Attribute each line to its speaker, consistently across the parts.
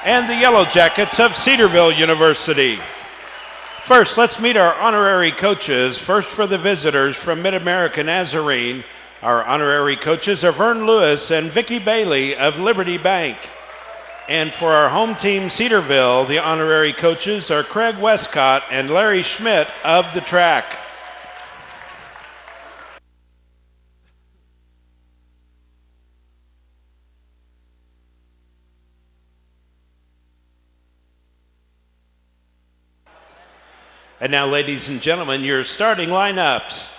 Speaker 1: and the Yellow Jackets of Cedarville University. First, let's meet our honorary coaches. First, for the visitors from Mid-America Nazarene, our honorary coaches are Vern Lewis and Vicki Bailey of Liberty Bank. And for our home team, Cedarville, the honorary coaches are Craig Westcott and Larry Schmidt of the track. And now, ladies and gentlemen, your starting lineups.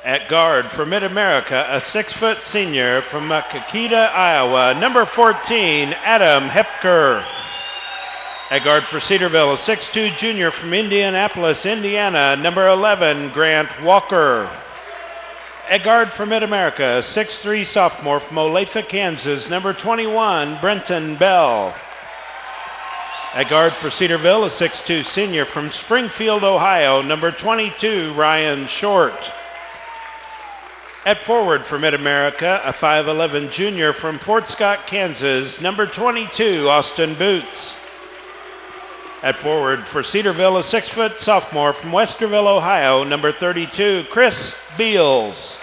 Speaker 1: At guard for Mid-America, a 6-foot senior from Makakita, Iowa, number 14, Adam Hepker. At guard for Cedarville, a 6'2 junior from Indianapolis, Indiana, number 11, Grant Walker. At guard for Mid-America, a 6'3 sophomore from Olathe, Kansas, number 21, Brenton Bell. At guard for Cedarville, a 6'2 senior from Springfield, Ohio, number 22, Ryan Short. At forward for Mid-America, a 5'11 junior from Fort Scott, Kansas, number 22, Austin Boots. At forward for Cedarville, a 6-foot sophomore from Westerville, Ohio, number 32, Chris Beals.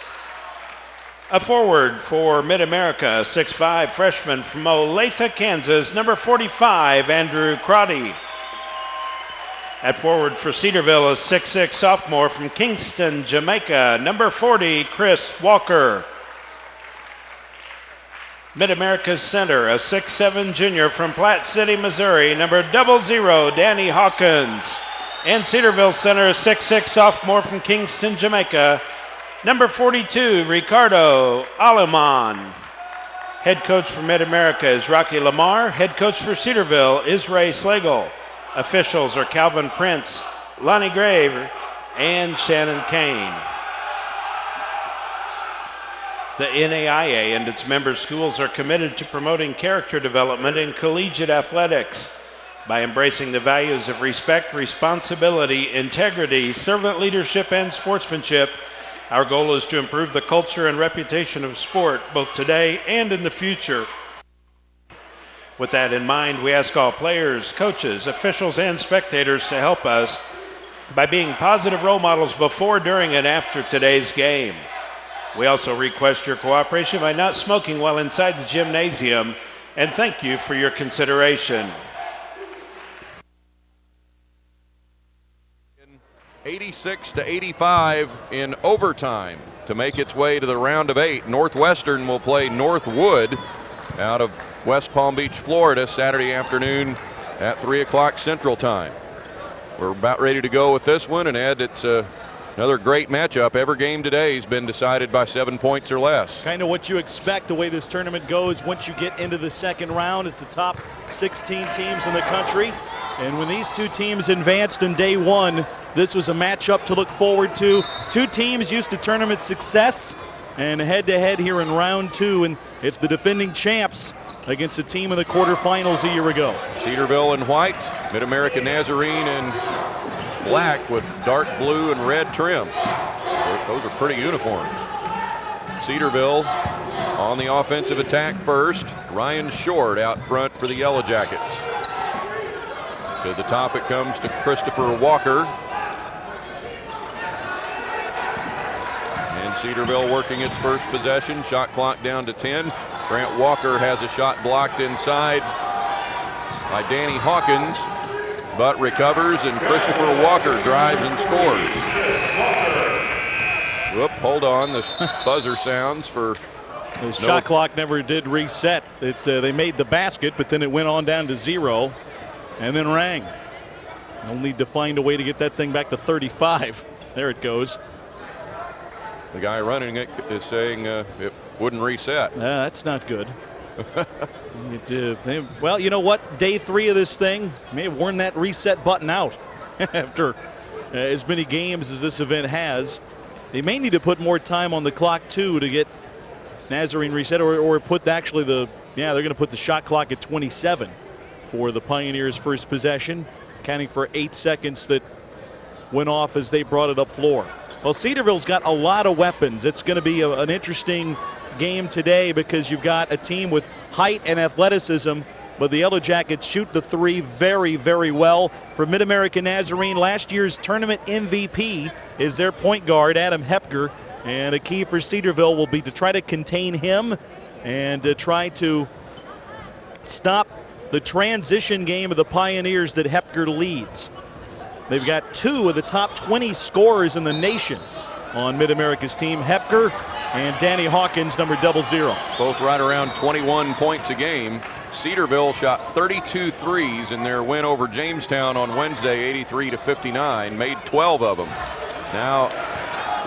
Speaker 1: A forward for Mid-America, a 6'5 freshman from Olathe, Kansas, number 45, Andrew Crotty. At forward for Cedarville, a 6'6 sophomore from Kingston, Jamaica, number 40, Chris Walker. Mid-America's center, a 6'7 junior from Platte City, Missouri, number 00, Danny Hawkins. And Cedarville center, a 6'6 sophomore from Kingston, Jamaica, number 42, Ricardo Aleman. Head coach for Mid-America is Rocky Lamar. Head coach for Cedarville is Ray Slagle. Officials are Calvin Prince, Lonnie Grave, and Shannon Kane. The NAIA and its member schools are committed to promoting character development in collegiate athletics by embracing the values of respect, responsibility, integrity, servant leadership, and sportsmanship. Our goal is to improve the culture and reputation of sport both today and in the future. With that in mind, we ask all players, coaches, officials, and spectators to help us by being positive role models before, during, and after today's game. We also request your cooperation by not smoking while inside the gymnasium, and thank you for your consideration.
Speaker 2: 86-85 in overtime to make its way to the round of 8. Northwestern will play Northwood out of West Palm Beach, Florida, Saturday afternoon at 3 o'clock Central Time. We're about ready to go with this one, and Ed, it's another great matchup. Every game today has been decided by 7 points or less.
Speaker 3: Kind of what you expect the way this tournament goes once you get into the second round. It's the top 16 teams in the country. And when these two teams advanced in day one, this was a matchup to look forward to. Two teams used to tournament success, and head-to-head here in round 2, and it's the defending champs against a team in the quarterfinals a year ago.
Speaker 2: Cedarville in white, Mid-America Nazarene in black with dark blue and red trim. Those are pretty uniforms. Cedarville on the offensive attack first. Ryan Short out front for the Yellow Jackets. To the top it comes to Christopher Walker. And Cedarville working its first possession. Shot clock down to 10. Grant Walker has a shot blocked inside by Danny Hawkins, but recovers, and Christopher Walker drives and scores. Whoop, hold on, the buzzer sounds for...
Speaker 3: The shot clock never did reset. They made the basket, but then it went on down to 0 and then rang. They'll need to find a way to get that thing back to 35. There it goes.
Speaker 2: The guy running it is saying it wouldn't reset.
Speaker 3: That's not good. Well, you know what? Day 3 of this thing may have worn that reset button out after as many games as this event has. They may need to put more time on the clock too to get Nazarene reset, or put they're going to put the shot clock at 27 for the Pioneers' first possession, accounting for 8 seconds that went off as they brought it up floor. Well, Cedarville's got a lot of weapons. It's going to be an interesting game today because you've got a team with height and athleticism but the Yellow Jackets shoot the three very, very well. For Mid-America Nazarene, last year's tournament MVP is their point guard, Adam Hepker. And a key for Cedarville will be to try to contain him and to try to stop the transition game of the Pioneers that Hepker leads. They've got 2 of the top 20 scorers in the nation on Mid-America's team, Hepker and Danny Hawkins, number 00.
Speaker 2: Both right around 21 points a game. Cedarville shot 32 threes in their win over Jamestown on Wednesday, 83-59, made 12 of them. Now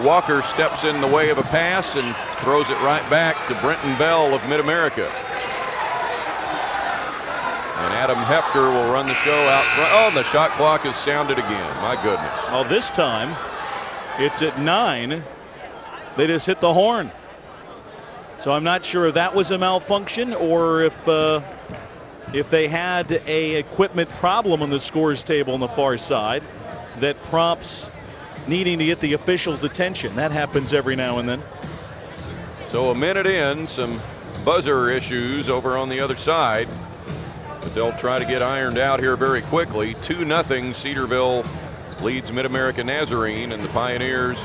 Speaker 2: Walker steps in the way of a pass and throws it right back to Brenton Bell of Mid-America. And Adam Hepker will run the show out front. Oh, and the shot clock is sounded again. My goodness.
Speaker 3: Well, this time it's at 9. They just hit the horn. So I'm not sure if that was a malfunction or if they had a equipment problem on the scores table on the far side that prompts needing to get the officials' attention. That happens every now and then.
Speaker 2: So a minute in, some buzzer issues over on the other side, but they'll try to get ironed out here very quickly. 2-0 Cedarville leads Mid-America Nazarene, and the Pioneers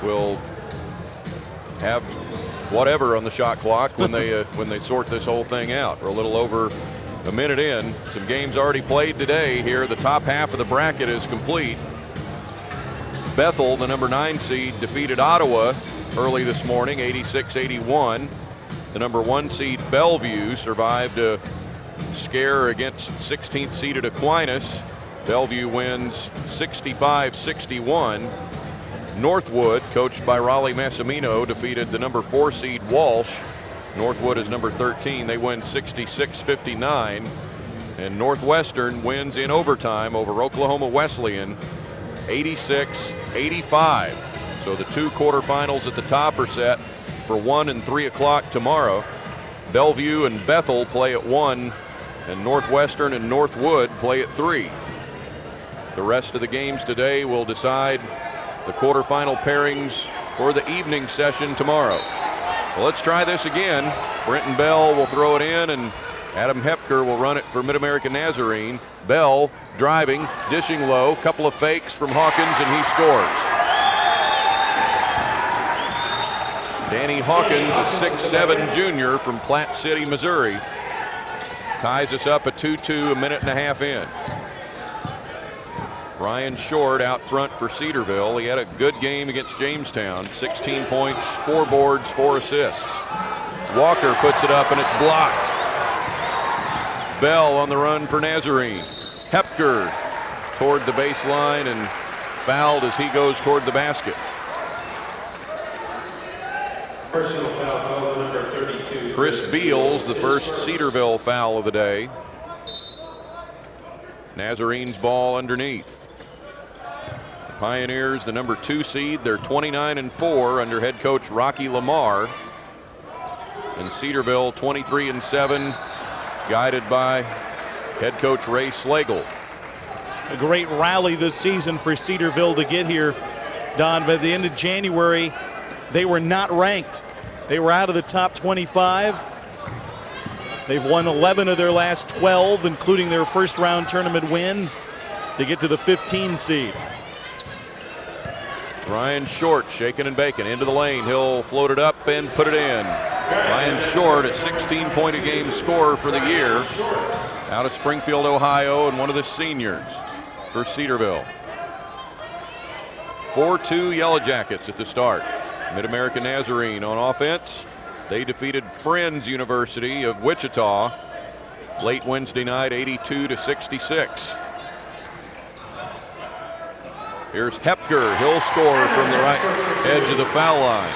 Speaker 2: will have whatever on the shot clock when they sort this whole thing out. We're a little over a minute in. Some games already played today here. The top half of the bracket is complete. Bethel, the number 9 seed, defeated Ottawa early this morning, 86-81. The number 1 seed, Bellevue, survived a scare against 16th seeded Aquinas. Bellevue wins 65-61. Northwood, coached by Raleigh Massimino, defeated the number 4 seed Walsh. Northwood is number 13. They win 66-59. And Northwestern wins in overtime over Oklahoma Wesleyan, 86-85. So the 2 quarterfinals at the top are set for 1 and 3 o'clock tomorrow. Bellevue and Bethel play at 1, and Northwestern and Northwood play at 3. The rest of the games today will decide the quarterfinal pairings for the evening session tomorrow. Well, let's try this again. Brenton Bell will throw it in, and Adam Hepker will run it for Mid-America Nazarene. Bell driving, dishing low, couple of fakes from Hawkins, and he scores. Danny Hawkins, a 6'7" junior from Platte City, Missouri, ties us up at 2-2, a minute and a half in. Ryan Short out front for Cedarville. He had a good game against Jamestown. 16 points, 4 boards, 4 assists. Walker puts it up and it's blocked. Bell on the run for Nazarene. Hepker toward the baseline and fouled as he goes toward the basket.
Speaker 1: Personal foul call, number 32.
Speaker 2: Chris Beals, the first Cedarville foul of the day. Nazarene's ball underneath. The Pioneers, the number 2 seed, they're 29-4 under head coach Rocky Lamar. And Cedarville 23-7, guided by head coach Ray Slagle.
Speaker 3: A great rally this season for Cedarville to get here, Don. By the end of January, they were not ranked. They were out of the top 25. They've won 11 of their last 12, including their first round tournament win to get to the 15 seed. Ryan Short shaking and baking into the lane. He'll float it up and put it in. Ryan Short, a 16-point-a-game scorer for the year, out of Springfield, Ohio, and one of the seniors for Cedarville. 4-2 Yellow Jackets at the start. Mid-America Nazarene on offense. They defeated Friends University of Wichita late Wednesday night, 82-66. Here's Hepker. He'll score from the right edge of the foul line.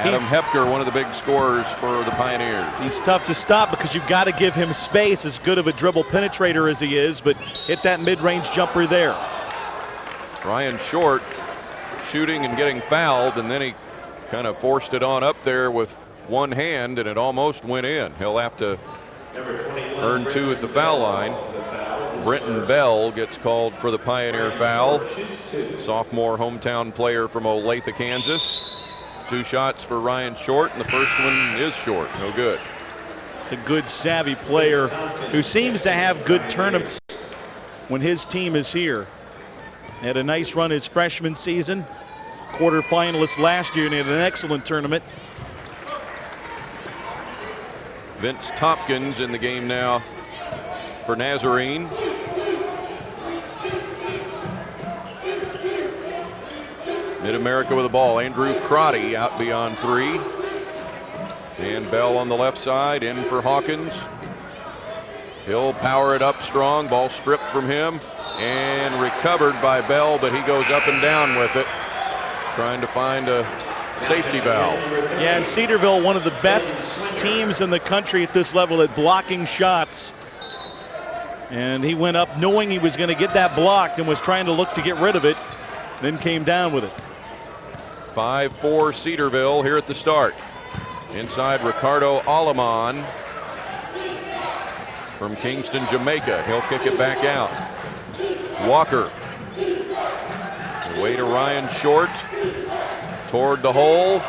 Speaker 3: Adam Hepker, one of the big scorers for the Pioneers. He's tough to stop because you've got to give him space, as good of a dribble penetrator as he is, but hit that mid-range jumper there. Ryan Short shooting and getting fouled, and then he kind of forced it on up there with one hand, and it almost went in. He'll have to earn 2 at the foul line. Brenton Bell gets called for the Pioneer foul. Sophomore hometown player from Olathe, Kansas. 2 shots for Ryan Short, and the first one is short. No good. It's a good, savvy player who seems to have good tournaments when his team is here. Had a nice run his freshman season, quarterfinalist last year, and he had an excellent tournament.
Speaker 2: Vince Tompkins in the game now for Nazarene. Mid-America with the ball. Andrew Crotty out beyond 3. And Bell on the left side, in for Hawkins. He'll power it up strong. Ball stripped from him and recovered by Bell, but he goes up and down with it, trying to find a safety valve.
Speaker 3: Yeah, and Cedarville, one of the best teams in the country at this level at blocking shots. And he went up knowing he was going to get that blocked and was trying to look to get rid of it, then came down with it.
Speaker 2: 5-4 Cedarville here at the start. Inside, Ricardo Aleman from Kingston, Jamaica. He'll kick it back out. Walker. Away to Ryan Short. Toward the hole.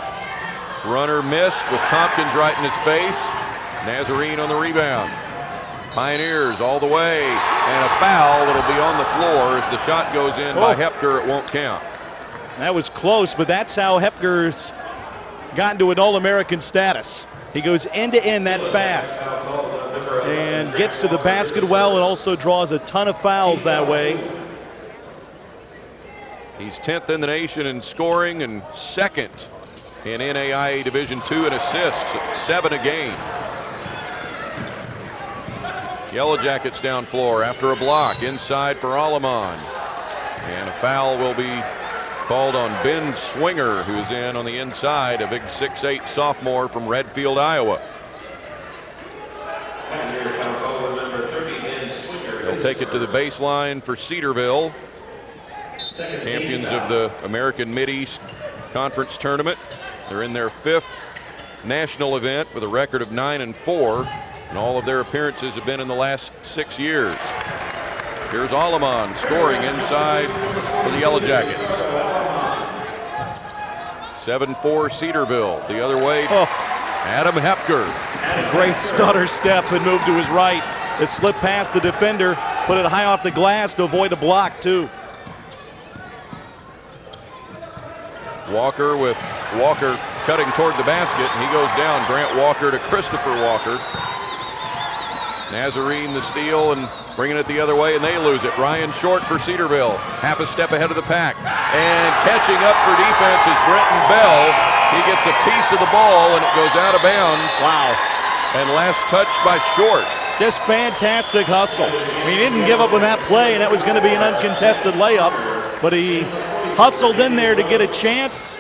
Speaker 2: Runner missed with Tompkins right in his face. Nazarene on the rebound. Pioneers all the way. And a foul that'll be on the floor as the shot goes in by Hepker. It won't count.
Speaker 3: That was close, but that's how Hepker's gotten to an All-American status. He goes end-to-end that fast and gets to the basket well and also draws a ton of fouls that way.
Speaker 2: He's 10th in the nation in scoring and 2nd in NAIA Division II in assists, 7 a game. Yellow Jackets down floor after a block inside for Aleman. And a foul will be called on Ben Swinger, who's in on the inside, a big 6'8" sophomore from Redfield, Iowa. They'll take it to the baseline for Cedarville, champions of the American Mid-East Conference Tournament. They're in their 5th national event with a record of 9-4, and all of their appearances have been in the last 6 years. Here's Aleman scoring inside for the Yellow Jackets. 7-4 Cedarville. The other way, Adam Hepker.
Speaker 3: A great stutter step and move to his right. It slipped past the defender, put it high off the glass to avoid a block too.
Speaker 2: Walker with Walker cutting toward the basket, and he goes down. Grant Walker to Christopher Walker. Nazarene the steal and bringing it the other way, and they lose it. Ryan Short for Cedarville, half a step ahead of the pack. And catching up for defense is Brenton Bell. He gets a piece of the ball, and it goes out of bounds.
Speaker 3: Wow.
Speaker 2: And last touched by Short.
Speaker 3: Just fantastic hustle. I mean, he didn't give up on that play, and that was going to be an uncontested layup, but he hustled in there to get a chance.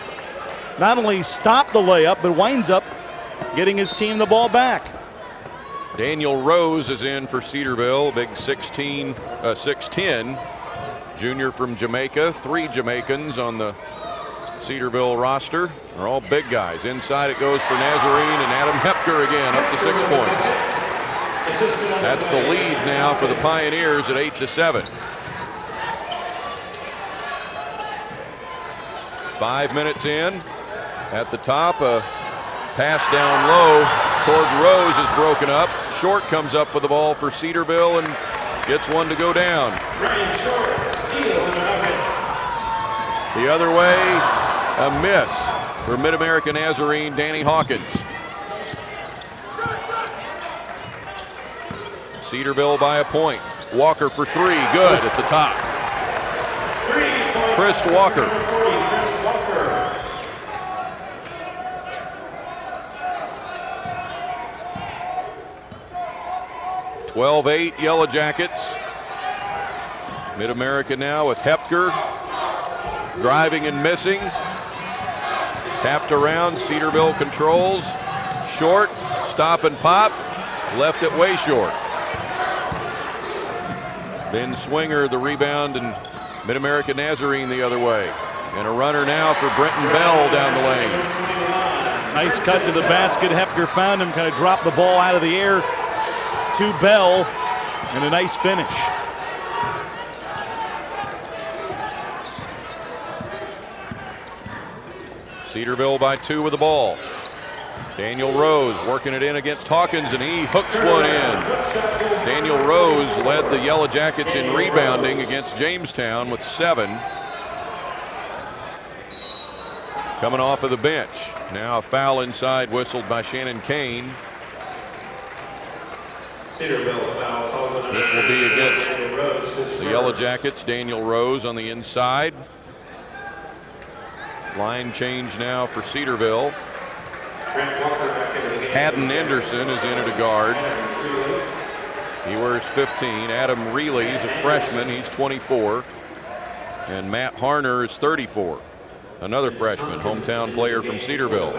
Speaker 3: Not only stop the layup, but winds up getting his team the ball back.
Speaker 2: Daniel Rose is in for Cedarville, big 6'10", junior from Jamaica. 3 Jamaicans on the Cedarville roster. They're all big guys. Inside it goes for Nazarene, and Adam Hepker again up to 6 points. That's the lead now for the Pioneers at 8-7. 5 minutes in. At the top, a pass down low toward Rose is broken up. Short comes up with the ball for Cedarville and gets one to go down. The other way, a miss for Mid-America Nazarene, Danny Hawkins. Cedarville by a point. Walker for 3, good at the top. Chris Walker. 12-8 Yellow Jackets. Mid-America now with Hepker driving and missing. Tapped around, Cedarville controls. Short, stop and pop, left it way short. Ben Swinger the rebound, and Mid-America Nazarene the other way. And a runner now for Brenton Bell down the lane.
Speaker 3: Nice cut to the basket. Hepker found him, kind of dropped the ball out of the air to Bell, and a nice finish.
Speaker 2: Cedarville by 2 with the ball. Daniel Rose working it in against Hawkins, and he hooks one in. Daniel Rose led the Yellow Jackets in rebounding against Jamestown with 7. Coming off of the bench. Now a foul inside whistled by Shannon Kane.
Speaker 1: Cedarville foul called.
Speaker 2: This will be against the Yellow Jackets. Daniel Rose on the inside. Line change now for Cedarville. Haddon Anderson is in at a guard. He wears 15. Adam Reilly is a freshman. He's 24. And Matt Harner is 34. Another freshman, hometown player from Cedarville.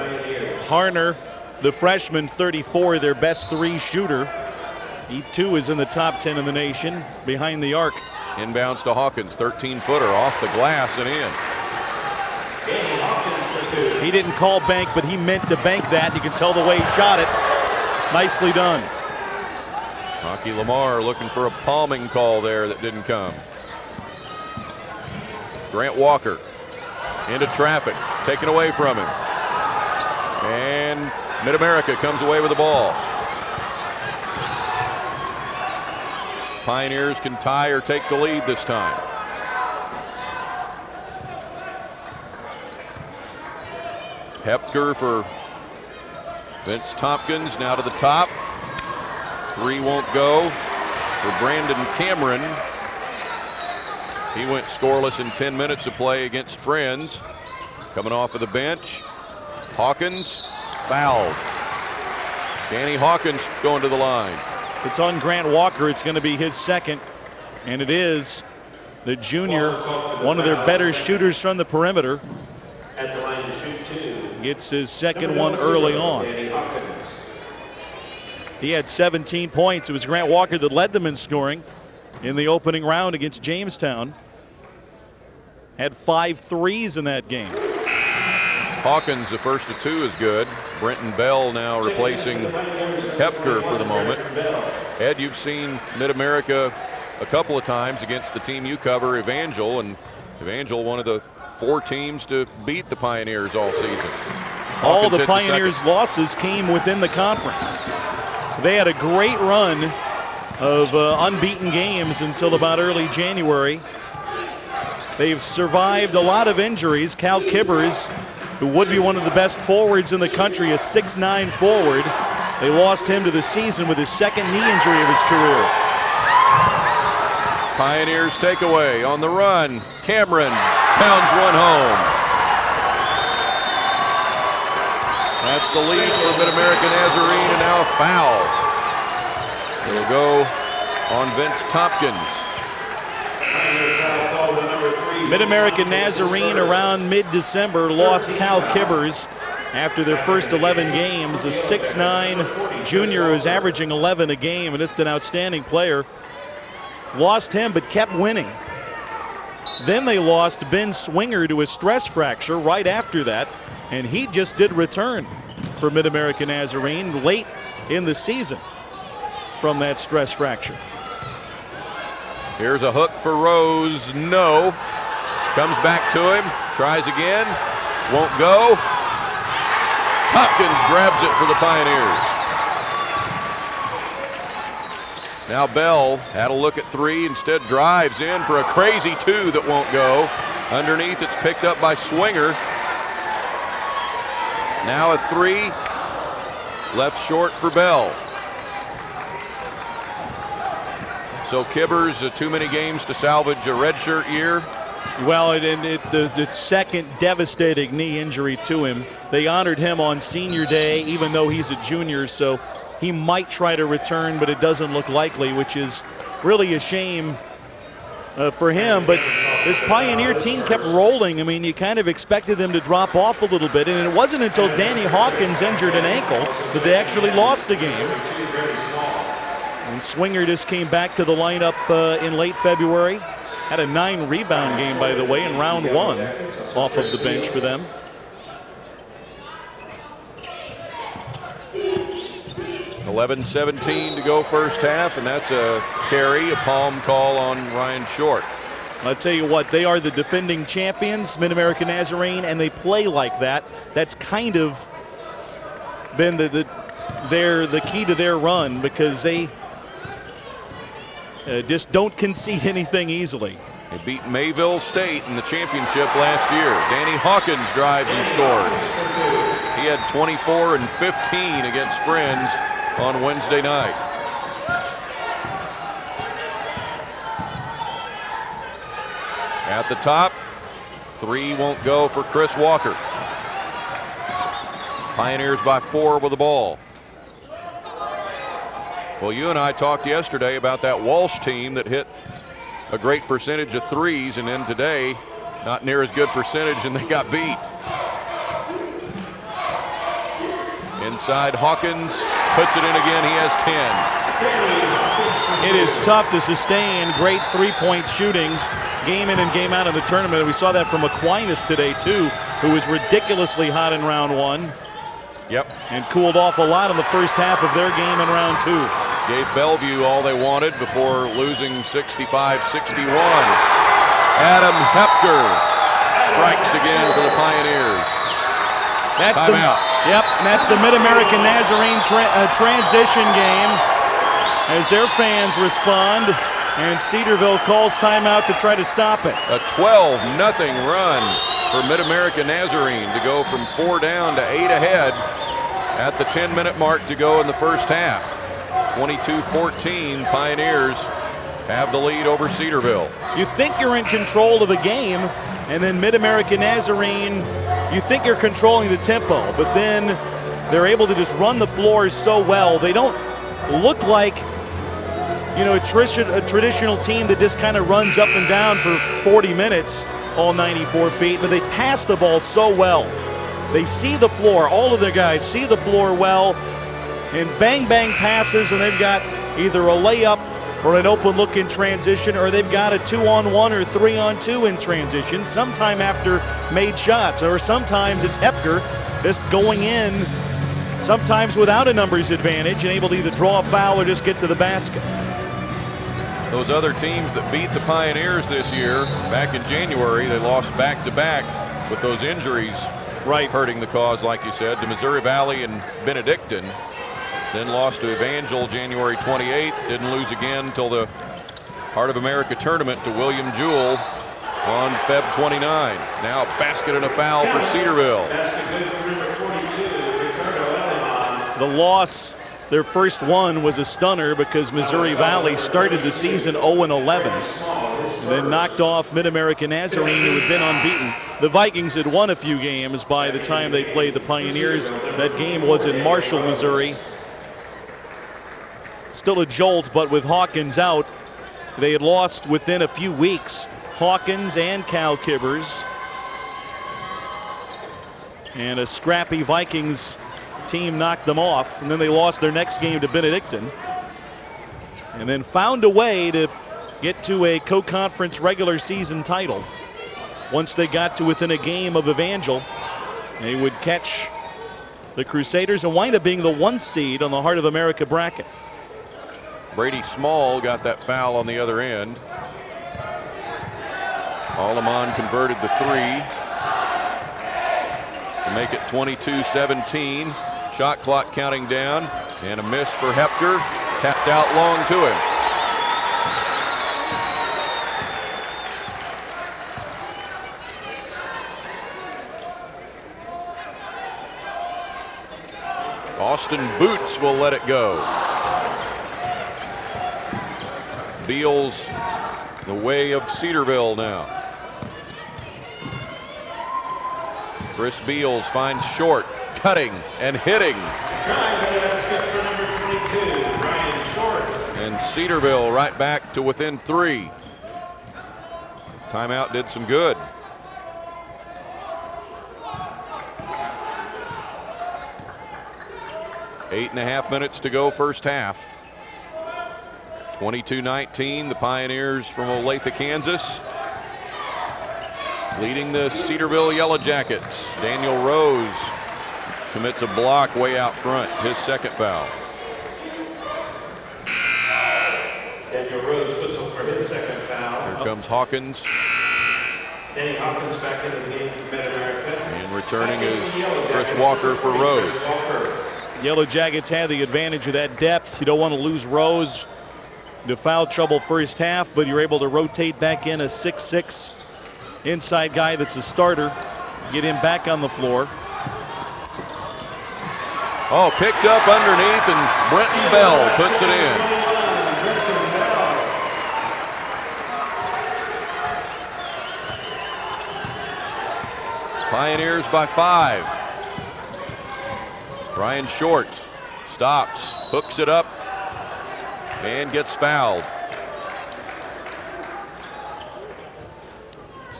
Speaker 3: Harner, the freshman, 34, their best 3 shooter. He too is in the top 10 in the nation behind the arc.
Speaker 2: Inbounds to Hawkins, 13-footer off the glass and in.
Speaker 3: He didn't call bank, but he meant to bank that. You can tell the way he shot it. Nicely done.
Speaker 2: Hockey Lamar looking for a palming call there that didn't come. Grant Walker into traffic, taken away from him. And Mid-America comes away with the ball. Pioneers can tie or take the lead this time. Hepker for Vince Tompkins, now to the top. 3 won't go for Brandon Cameron. He went scoreless in 10 minutes of play against Friends. Coming off of the bench, Hawkins fouled. Danny Hawkins going to the line.
Speaker 3: It's on Grant Walker. It's going to be his second, and it is the junior, one of their better shooters from the perimeter.
Speaker 1: At the line to shoot 2.
Speaker 3: Gets his second one early on. He had 17 points. It was Grant Walker that led them in scoring in the opening round against Jamestown. Had 5 threes in that game.
Speaker 2: Hawkins, the first of 2 is good. Brenton Bell now replacing Hepker for the moment. Ed, you've seen Mid-America a couple of times against the team you cover, Evangel, and Evangel, one of the 4 teams to beat the Pioneers all season.
Speaker 3: All the Pioneers' losses came within the conference. They had a great run of unbeaten games until about early January. They've survived a lot of injuries. Cal Kibbers, who would be one of the best forwards in the country, a 6'9" forward. They lost him to the season with his second knee injury of his career.
Speaker 2: Pioneers takeaway on the run. Cameron pounds one home. That's the lead for Mid-America Nazarene, and now a foul. It'll go on Vince Tompkins.
Speaker 3: Mid-America Nazarene around mid-December lost Cal Kibbers after their first 11 games. A 6'9" junior who's averaging 11 a game, and just an outstanding player. Lost him, but kept winning. Then they lost Ben Swinger to a stress fracture right after that, and he just did return for Mid-America Nazarene late in the season from that stress fracture.
Speaker 2: Here's a hook for Rose, no. Comes back to him, tries again, won't go. Tompkins grabs it for the Pioneers. Now Bell had a look at 3, instead drives in for a crazy 2 that won't go. Underneath, it's picked up by Swinger. Now a 3, left short for Bell. So Kibbers, too many games to salvage a redshirt year.
Speaker 3: Well, it's second devastating knee injury to him. They honored him on senior day, even though he's a junior, so he might try to return, but it doesn't look likely, which is really a shame for him. But this Pioneer team kept rolling. I mean, you kind of expected them to drop off a little bit, and it wasn't until Danny Hawkins injured an ankle that they actually lost the game. And Swinger just came back to the lineup in late February. Had a 9-rebound game, by the way, in round 1 off of the bench for them.
Speaker 2: $11:17 to go first half, and that's a carry, a palm call on Ryan Short.
Speaker 3: I'll tell you what, they are the defending champions, Mid-America Nazarene, and they play like that. That's kind of been the key to their run, because they just don't concede anything easily.
Speaker 2: They beat Mayville State in the championship last year. Danny Hawkins drives and scores. He had 24 and 15 against Friends on Wednesday night. At the top, 3 won't go for Chris Walker. Pioneers by 4 with the ball. Well, you and I talked yesterday about that Walsh team that hit a great percentage of 3s, and then today, not near as good percentage, and they got beat. Inside, Hawkins puts it in again. He has 10.
Speaker 3: It is tough to sustain great three-point shooting game in and game out of the tournament. We saw that from Aquinas today, too, who was ridiculously hot in round 1.
Speaker 2: Yep.
Speaker 3: And cooled off a lot in the first half of their game in round 2.
Speaker 2: Gave Bellevue all they wanted before losing 65-61. Adam Hepker strikes again for the Pioneers.
Speaker 3: That's
Speaker 2: Timeout.
Speaker 3: That's the Mid-American Nazarene transition game as their fans respond, and Cedarville calls timeout to try to stop it.
Speaker 2: A 12-0 run for Mid-American Nazarene to go from 4 down to 8 ahead at the 10-minute mark to go in the first half. 22-14, Pioneers have the lead over Cedarville.
Speaker 3: You think you're in control of a game, and then Mid-American Nazarene, you think you're controlling the tempo, but then they're able to just run the floor so well. They don't look like, you know, a traditional team that just kind of runs up and down for 40 minutes, all 94 feet, but they pass the ball so well. They see the floor, all of their guys see the floor well, and bang bang passes, and they've got either a layup or an open look in transition, or they've got a 2-on-1 or 3-on-2 in transition sometime after made shots, or sometimes it's Hepker just going in, sometimes without a numbers advantage, and able to either draw a foul or just get to the basket.
Speaker 2: Those other teams that beat the Pioneers this year, back in January, they lost back-to-back with those injuries hurting the cause, like you said, to Missouri Valley and Benedictine. Then lost to Evangel January 28th. Didn't lose again until the Heart of America tournament to William Jewell on Feb 29. Now a basket and a foul for Cedarville.
Speaker 3: The loss, their first one, was a stunner because Missouri Valley started the season 0-11 and then knocked off Mid-American Nazarene, who had been unbeaten. The Vikings had won a few games by the time they played the Pioneers. That game was in Marshall, Missouri. Still a jolt, but with Hawkins out, they had lost within a few weeks. Hawkins and Cal Kibbers. And a scrappy Vikings team knocked them off, and then they lost their next game to Benedictine. And then found a way to get to a co-conference regular season title. Once they got to within a game of Evangel, they would catch the Crusaders and wind up being the 1 seed on the Heart of America bracket.
Speaker 2: Brady Small got that foul on the other end. Aleman converted the 3 to make it 22-17. Shot clock counting down, and a miss for Hepker. Tapped out long to him. Austin Boots will let it go. Beals the way of Cedarville now. Chris Beals finds Short, cutting and hitting. And Cedarville right back to within 3. Timeout did some good. Eight and a half minutes to go first half. 22-19, the Pioneers from Olathe, Kansas, leading the Cedarville Yellow Jackets. Daniel Rose commits a block way out front, his second foul.
Speaker 1: Daniel Rose whistled for his second foul.
Speaker 2: Here comes Hawkins.
Speaker 1: Danny Hawkins back into the game for Mid-America.
Speaker 2: And returning is Chris Walker for Rose.
Speaker 3: Yellow Jackets had the advantage of that depth. You don't want to lose Rose to foul trouble first half, but you're able to rotate back in a 6'6" inside guy that's a starter. Get him back on the floor.
Speaker 2: Oh, picked up underneath, and Brenton Bell puts it in. Pioneers by 5. Brian Short stops, hooks it up, and gets fouled.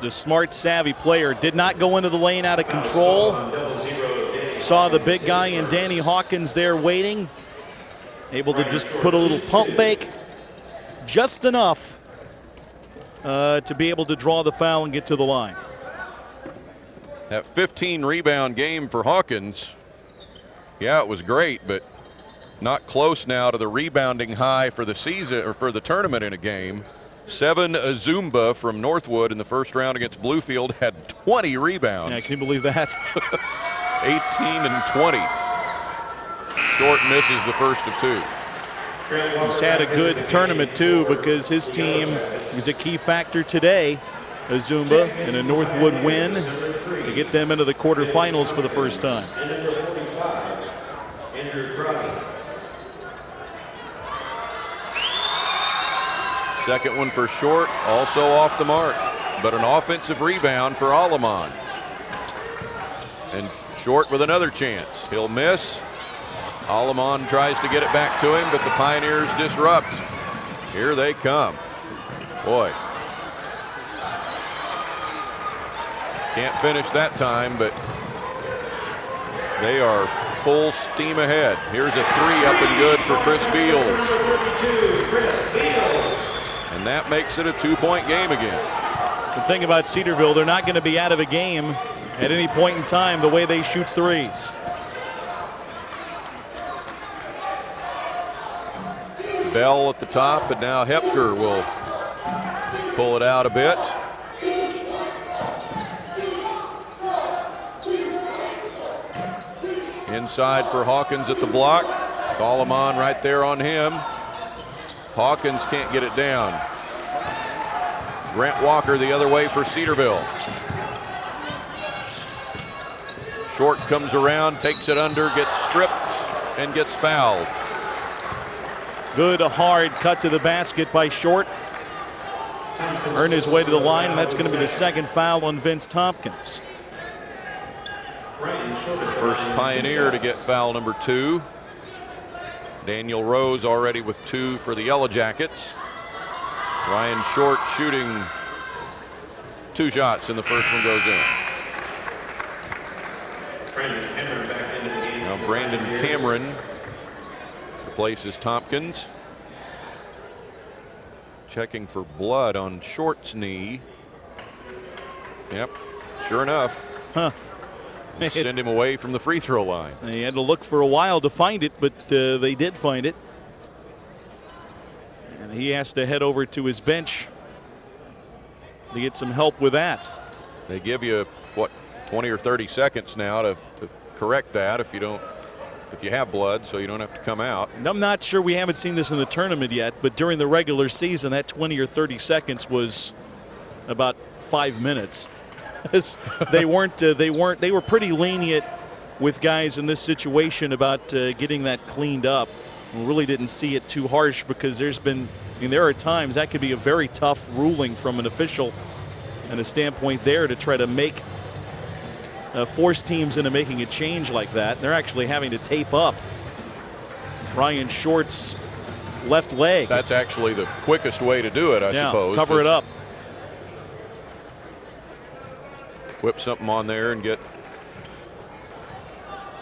Speaker 3: The smart, savvy player did not go into the lane out of control. Saw the big guy in Danny Hawkins there waiting. Able to just put a little pump fake. Just enough to be able to draw the foul and get to the line.
Speaker 2: That 15 rebound game for Hawkins, yeah, it was great, but not close now to the rebounding high for the season or for the tournament in a game. 7 Azumba from Northwood in the first round against Bluefield had 20 rebounds.
Speaker 3: Yeah, can you believe that?
Speaker 2: 18 and 20. Short misses the first of 2.
Speaker 3: He's had a good tournament too, because his team is a key factor today. Azumba in a Northwood win to get them into the quarterfinals for the first time.
Speaker 2: Second one for Short, also off the mark, but an offensive rebound for Aleman. And Short with another chance. He'll miss. Aleman tries to get it back to him, but the Pioneers disrupt. Here they come. Boy. Can't finish that time, but they are full steam ahead. Here's a 3 up and good for Chris Beals. And that makes it a 2-point game again.
Speaker 3: The thing about Cedarville, they're not going to be out of a game at any point in time the way they shoot threes.
Speaker 2: Bell at the top, and now Hepker will pull it out a bit. Inside for Hawkins at the block. Aleman right there on him. Hawkins can't get it down. Grant Walker the other way for Cedarville. Short comes around, takes it under, gets stripped, and gets fouled.
Speaker 3: Good hard cut to the basket by Short. Earned his way to the line, and that's going to be the second foul on Vince Tompkins.
Speaker 2: First Pioneer to get foul number 2. Daniel Rose already with 2 for the Yellow Jackets. Ryan Short shooting 2 shots, and the first one goes in. Now Brandon Cameron replaces Tompkins. Checking for blood on Short's knee. Yep, sure enough.
Speaker 3: Huh.
Speaker 2: Send him away from the free throw line.
Speaker 3: They had to look for a while to find it, but they did find it. And he has to head over to his bench to get some help with that.
Speaker 2: They give you, what, 20 or 30 seconds now to correct that if you have blood, so you don't have to come out.
Speaker 3: And I'm not sure, we haven't seen this in the tournament yet, but during the regular season, that 20 or 30 seconds was about 5 minutes. they were pretty lenient with guys in this situation about getting that cleaned up. We really didn't see it too harsh, because there are times that could be a very tough ruling from an official and a standpoint there to try to force teams into making a change like that. They're actually having to tape up Ryan Short's left leg.
Speaker 2: That's actually the quickest way to do it, I suppose.
Speaker 3: Cover it up.
Speaker 2: Whip something on there and get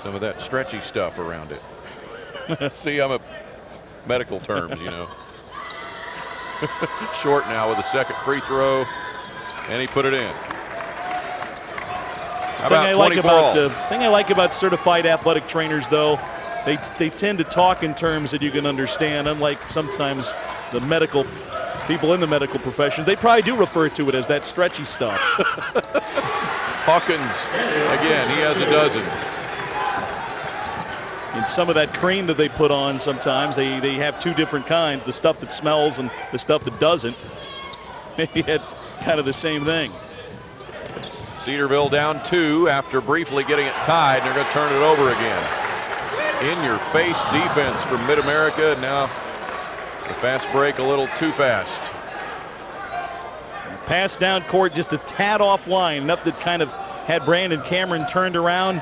Speaker 2: some of that stretchy stuff around it. See, I'm a medical terms, you know. Short now with a second free throw, and he put it in. How about 24 all?
Speaker 3: The thing I like about certified athletic trainers, though, they tend to talk in terms that you can understand, unlike sometimes the medical people in the medical profession. They probably do refer to it as that stretchy stuff.
Speaker 2: Hawkins, again, he has a dozen.
Speaker 3: And some of that cream that they put on sometimes. They have two different kinds, the stuff that smells and the stuff that doesn't. Maybe it's kind of the same thing.
Speaker 2: Cedarville down 2 after briefly getting it tied, and they're going to turn it over again. In-your-face defense from Mid-America. Now the fast break a little too fast.
Speaker 3: Pass down court just a tad offline, enough that kind of had Brandon Cameron turned around.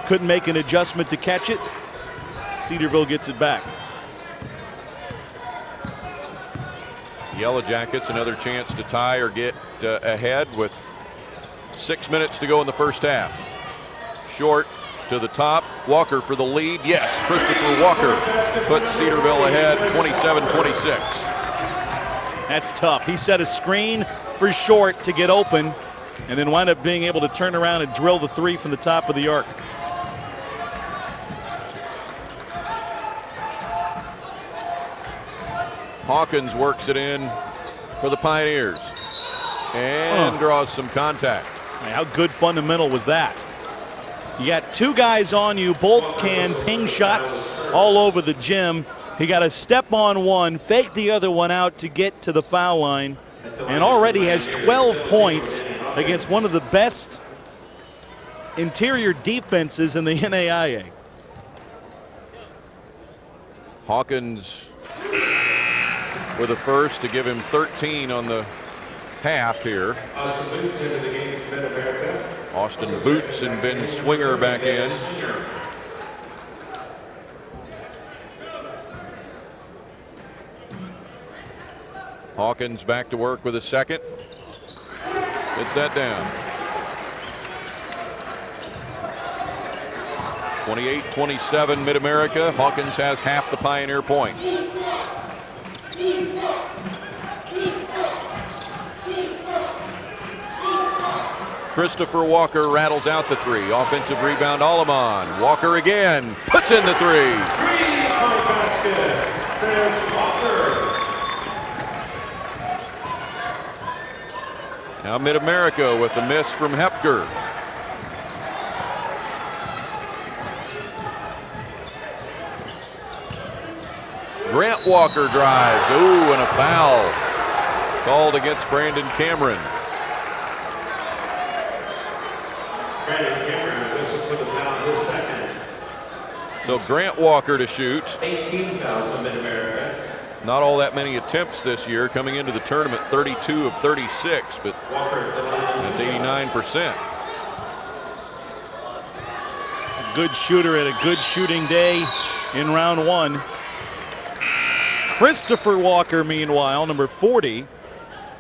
Speaker 3: Couldn't make an adjustment to catch it. Cedarville gets it back.
Speaker 2: Yellow Jackets another chance to tie or get ahead with 6 minutes to go in the first half. Short to the top. Walker for the lead. Yes, Christopher Walker puts Cedarville ahead 27-26.
Speaker 3: That's tough. He set a screen for Short to get open and then wind up being able to turn around and drill the three from the top of the arc.
Speaker 2: Hawkins works it in for the Pioneers and draws some contact.
Speaker 3: How good fundamental was that? You got two guys on you, both can ping shots all over the gym. He got a step on one, fake the other one out to get to the foul line, and already has 12 points against one of the best interior defenses in the NAIA.
Speaker 2: Hawkins with a first to give him 13 on the half here.
Speaker 1: Austin Boots into the game for Mid-America.
Speaker 2: Austin Boots and Ben Swinger back in. Hawkins back to work with a second. Gets that down. 28-27 Mid-America. Hawkins has half the Pioneer points. Christopher Walker rattles out the three. Offensive rebound, Alleman. Walker again, puts in the three.
Speaker 1: Three-point basket, Chris Walker.
Speaker 2: Now Mid-America with a miss from Hepker. Grant Walker drives. Ooh, and a foul called against Brandon Cameron.
Speaker 1: Brandon Cameron whistle for the foul, his second.
Speaker 2: So Grant Walker to shoot.
Speaker 1: 18 fouls for Mid-America.
Speaker 2: Not all that many attempts this year coming into the tournament, 32 of 36, but
Speaker 1: Walker
Speaker 2: that's 89%.
Speaker 3: Good shooter at a good shooting day in round one. Christopher Walker, meanwhile, number 40,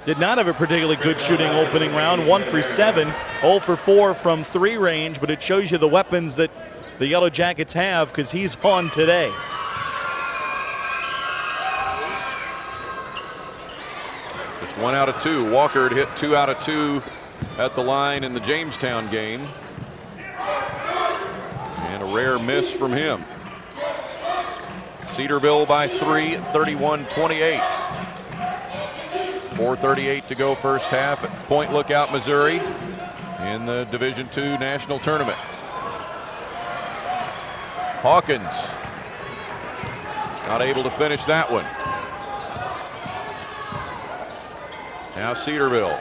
Speaker 3: did not have a particularly good shooting opening round. 1 for 7, 0 for 4 from 3 range, but it shows you the weapons that the Yellow Jackets have because he's on today.
Speaker 2: Just 1 out of 2. Walker had hit 2 out of 2 at the line in the Jamestown game. And a rare miss from him. Cedarville by 3, 31-28. 4:38 to go first half at Point Lookout, Missouri in the Division II National Tournament. Hawkins not able to finish that one. Now Cedarville.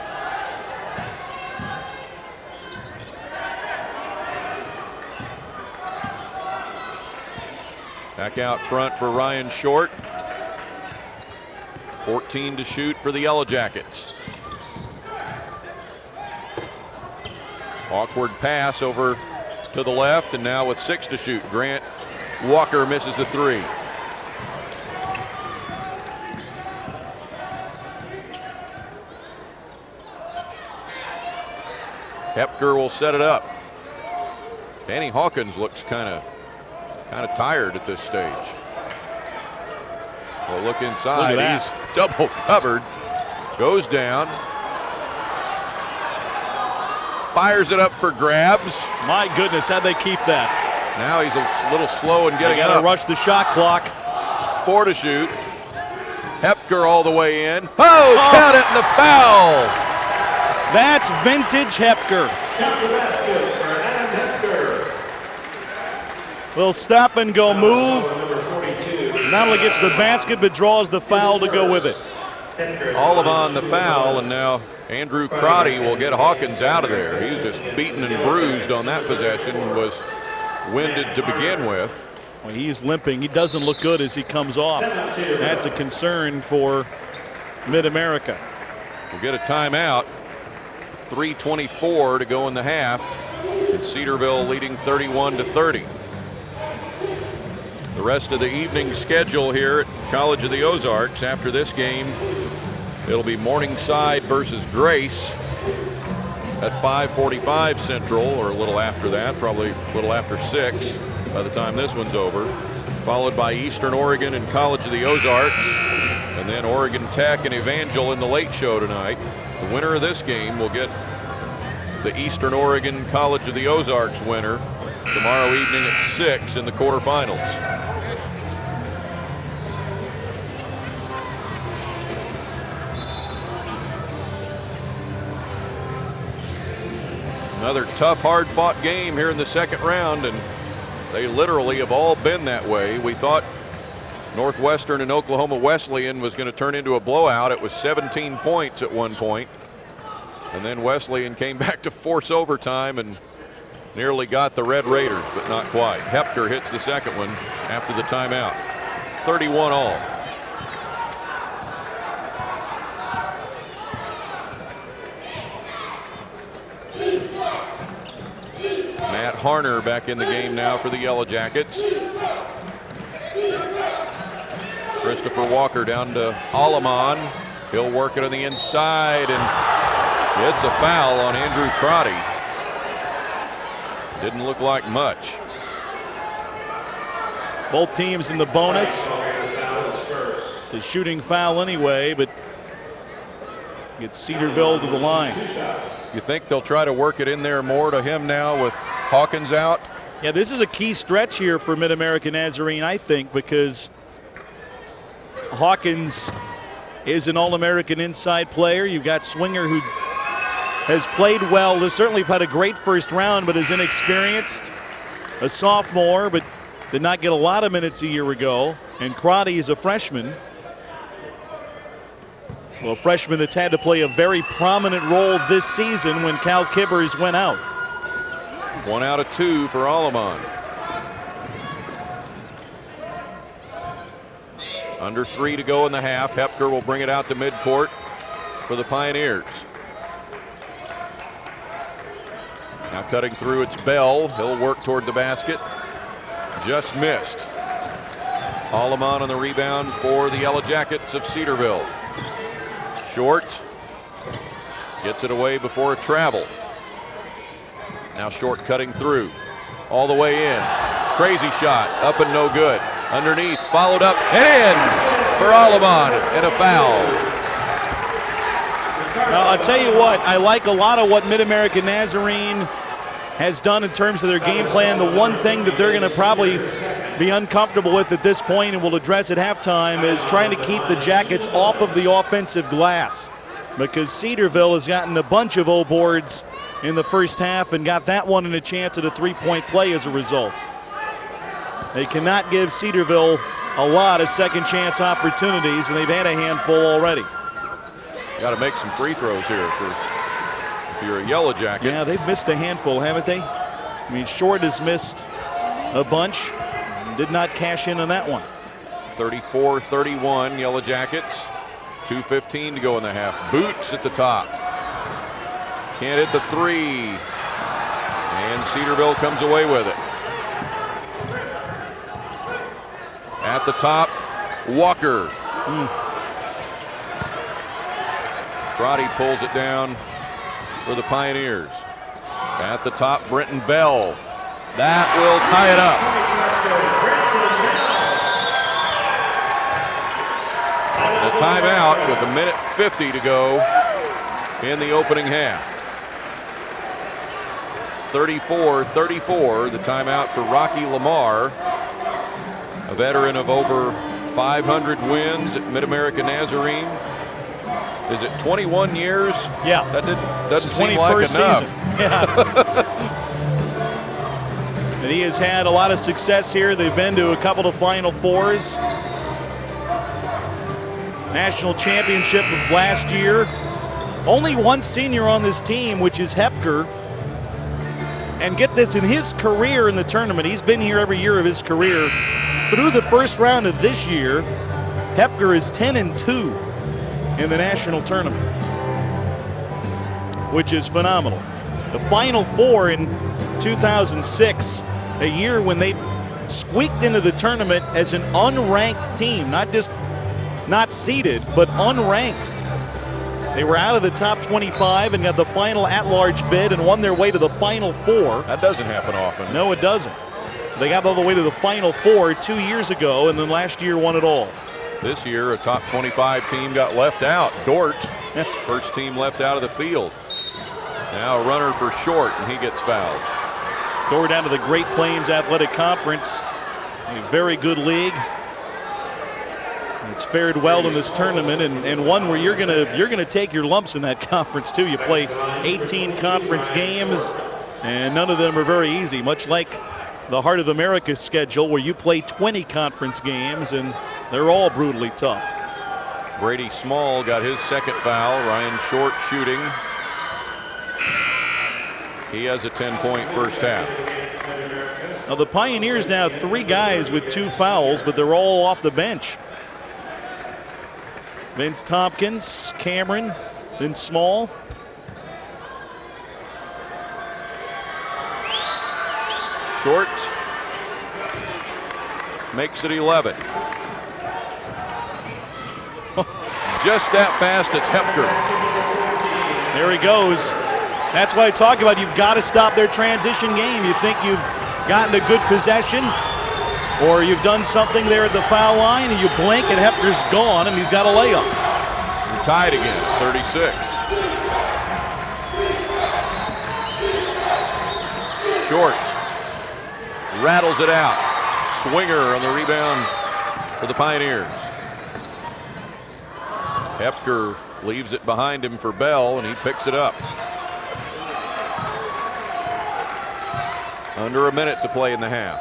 Speaker 2: Back out front for Ryan Short. 14 to shoot for the Yellow Jackets. Awkward pass over to the left, and now with 6 to shoot, Grant Walker misses the three. Hepker will set it up. Danny Hawkins looks kind of tired at this stage. Well, look inside. He's double covered. Goes down. Fires it up for grabs.
Speaker 3: My goodness, how'd they keep that?
Speaker 2: Now he's a little slow in getting
Speaker 3: They
Speaker 2: up.
Speaker 3: gotta rush the shot clock.
Speaker 2: 4 to shoot. Hepker all the way in. Oh, count it, and the foul.
Speaker 3: That's vintage Hepker.
Speaker 1: Count the basket for Adam Hepker.
Speaker 3: Will stop and go move. Not only gets the basket, but draws the foul to go with it.
Speaker 2: Alabon the foul, and now Andrew Crotty will get Hawkins out of there. He was just beaten and bruised on that possession, was winded to begin with.
Speaker 3: Well, he's limping. He doesn't look good as he comes off. That's a concern for Mid-America.
Speaker 2: We'll get a timeout. 3:24 to go in the half. And Cedarville leading 31-30. The rest of the evening schedule here at College of the Ozarks after this game, it'll be Morningside versus Grace at 5:45 Central, or a little after that, probably a little after 6 by the time this one's over, followed by Eastern Oregon and College of the Ozarks, and then Oregon Tech and Evangel in the late show tonight. The winner of this game will get the Eastern Oregon College of the Ozarks winner tomorrow evening at 6 in the quarterfinals. Another tough, hard-fought game here in the second round, and they literally have all been that way. We thought Northwestern and Oklahoma Wesleyan was going to turn into a blowout. It was 17 points at one point, and then Wesleyan came back to force overtime and nearly got the Red Raiders, but not quite. Hepker hits the second one after the timeout. 31 all. Matt Harner back in the game now for the Yellow Jackets. Christopher Walker down to Alamon. He'll work it on the inside and gets a foul on Andrew Crotty. Didn't look like much.
Speaker 3: Both teams in the bonus. The shooting foul anyway, but gets Cedarville to the line.
Speaker 2: You think they'll try to work it in there more to him now with Hawkins out?
Speaker 3: Yeah, this is a key stretch here for Mid-America Nazarene, I think, because Hawkins is an All-American inside player. You've got Swinger, who has played well. Has certainly had a great first round, but is inexperienced. A sophomore, but did not get a lot of minutes a year ago. And Crotty is a freshman. Well, a freshman that's had to play a very prominent role this season when Cal Kibbers went out.
Speaker 2: 1 out of 2 for Alamon. Under 3 to go in the half. Hepker will bring it out to midcourt for the Pioneers. Now cutting through, it's Bell. He'll work toward the basket. Just missed. Alamon on the rebound for the Yellow Jackets of Cedarville. Short. Gets it away before a travel. Now Short cutting through. All the way in. Crazy shot. Up and no good. Underneath. Followed up and in for Alamon. And a foul.
Speaker 3: Now, I'll tell you what, I like a lot of what Mid-America Nazarene has done in terms of their game plan. The one thing that they're going to probably be uncomfortable with at this point and will address at halftime is trying to keep the Jackets off of the offensive glass, because Cedarville has gotten a bunch of O boards in the first half and got that one in a chance at a three-point play as a result. They cannot give Cedarville a lot of second chance opportunities, and they've had a handful already.
Speaker 2: Got to make some free throws here if you're a Yellow Jacket.
Speaker 3: Yeah, they've missed a handful, haven't they? I mean, Short has missed a bunch. Did not cash in on that one.
Speaker 2: 34-31 Yellow Jackets. 2:15 to go in the half. Boots at the top. Can't hit the three. And Cedarville comes away with it. At the top, Walker. Crotty pulls it down for the Pioneers. At the top, Brenton Bell. That will tie it up. The timeout with 1:50 to go in the opening half. 34-34, the timeout for Rocky Lamar, a veteran of over 500 wins at Mid-America Nazarene. Is it 21 years?
Speaker 3: Yeah.
Speaker 2: That doesn't seem like enough.
Speaker 3: Season. Yeah. And he has had a lot of success here. They've been to a couple of Final Fours. National championship of last year. Only one senior on this team, which is Hepker. And get this, in his career in the tournament, he's been here every year of his career. Through the first round of this year, Hepker is 10-2 in the national tournament, which is phenomenal. The Final Four in 2006, a year when they squeaked into the tournament as an unranked team, not just not seeded, but unranked. They were out of the top 25 and got the final at-large bid and won their way to the Final Four.
Speaker 2: That doesn't happen often.
Speaker 3: No, it doesn't. They got all the way to the Final Four 2 years ago, and then last year won it all.
Speaker 2: This year, a top 25 team got left out. Dort, first team left out of the field. Now a runner for Short, and he gets fouled.
Speaker 3: Dort out of the Great Plains Athletic Conference, a very good league. It's fared well in this tournament, and one where you're gonna take your lumps in that conference too. You play 18 conference games, and none of them are very easy. Much like the Heart of America schedule, where you play 20 conference games, and they're all brutally tough.
Speaker 2: Brady Small got his second foul. Ryan Short shooting. He has a 10-point first half.
Speaker 3: Now the Pioneers now 3 guys with 2 fouls, but they're all off the bench. Vince Tompkins, Cameron, then Small.
Speaker 2: Short makes it 11. Just that fast, it's Hepker.
Speaker 3: There he goes. That's what I talk about. You've got to stop their transition game. You think you've gotten a good possession, or you've done something there at the foul line, and you blink and Hepker's gone, and he's got a layup.
Speaker 2: We're tied again, 36. Short rattles it out. Swinger on the rebound for the Pioneers. Hepker leaves it behind him for Bell, and he picks it up. Under a minute to play in the half.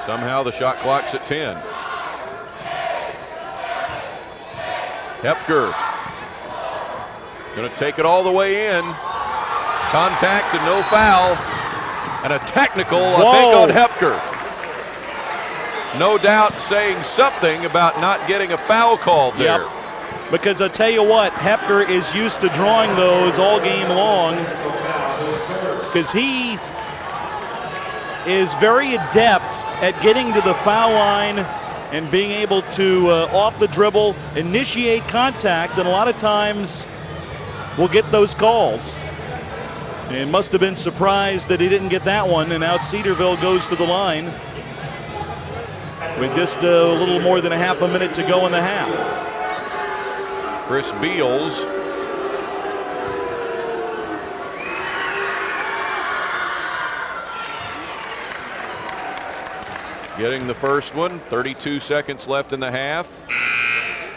Speaker 2: Somehow the shot clock's at 10. Hepker going to take it all the way in. Contact and no foul. And a technical, I think, on Hepker. No doubt saying something about not getting a foul called there.
Speaker 3: Yep. Because I tell you what, Hepker is used to drawing those all game long, because he is very adept at getting to the foul line and being able to, off the dribble, initiate contact, and a lot of times will get those calls. And must have been surprised that he didn't get that one, and now Cedarville goes to the line with just a little more than a half a minute to go in the half.
Speaker 2: Chris Beals getting the first one. 32 seconds left in the half.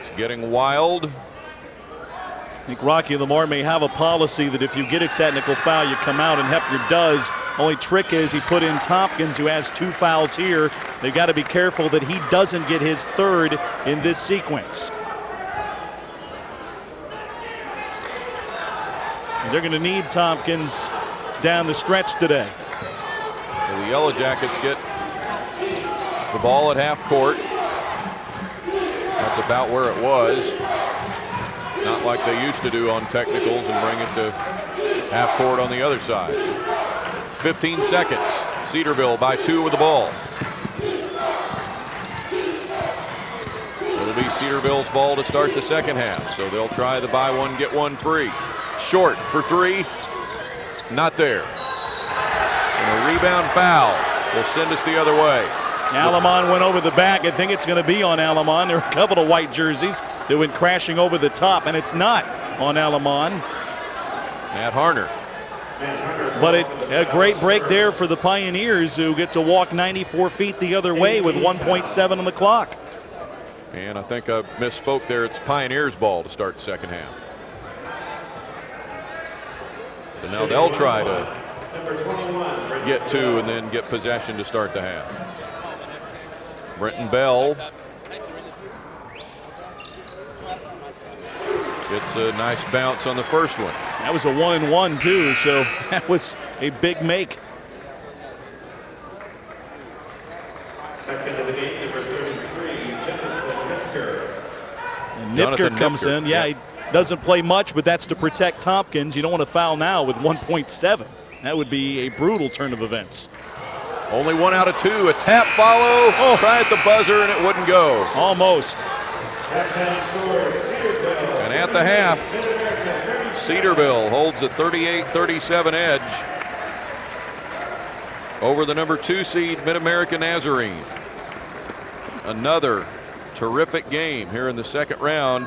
Speaker 2: It's getting wild.
Speaker 3: I think Rocky Lamar may have a policy that if you get a technical foul, you come out, and Hepker does. Only trick is he put in Tompkins, who has 2 fouls here. They've got to be careful that he doesn't get his third in this sequence. They're going to need Tompkins down the stretch today.
Speaker 2: So the Yellow Jackets get the ball at half court. That's about where it was. Not like they used to do on technicals and bring it to half court on the other side. 15 seconds. Cedarville by 2 with the ball. It'll be Cedarville's ball to start the second half, so they'll try the buy one, get one free. Short for 3. Not there. And a rebound foul will send us the other way.
Speaker 3: Alamon went over the back. I think it's going to be on Alamon. There are a couple of white jerseys that went crashing over the top, and it's not on Alamon.
Speaker 2: Matt Harner.
Speaker 3: But a great break there for the Pioneers, who get to walk 94 feet the other way with 1.7 on the clock.
Speaker 2: And I think I misspoke there. It's Pioneers ball to start the second half. So now they'll try to get two and then get possession to start the half. Brenton Bell gets a nice bounce on the first one.
Speaker 3: That was a 1-and-1 too, so that was a big make. And Nipker comes in. Yeah, he doesn't play much, but that's to protect Tompkins. You don't want to foul now with 1.7. That would be a brutal turn of events.
Speaker 2: Only 1 out of 2. A tap follow. Oh, try at the buzzer, and it wouldn't go.
Speaker 3: Almost.
Speaker 2: And at the half, Cedarville holds a 38-37 edge over the number 2 seed Mid-America Nazarene. Another terrific game here in the second round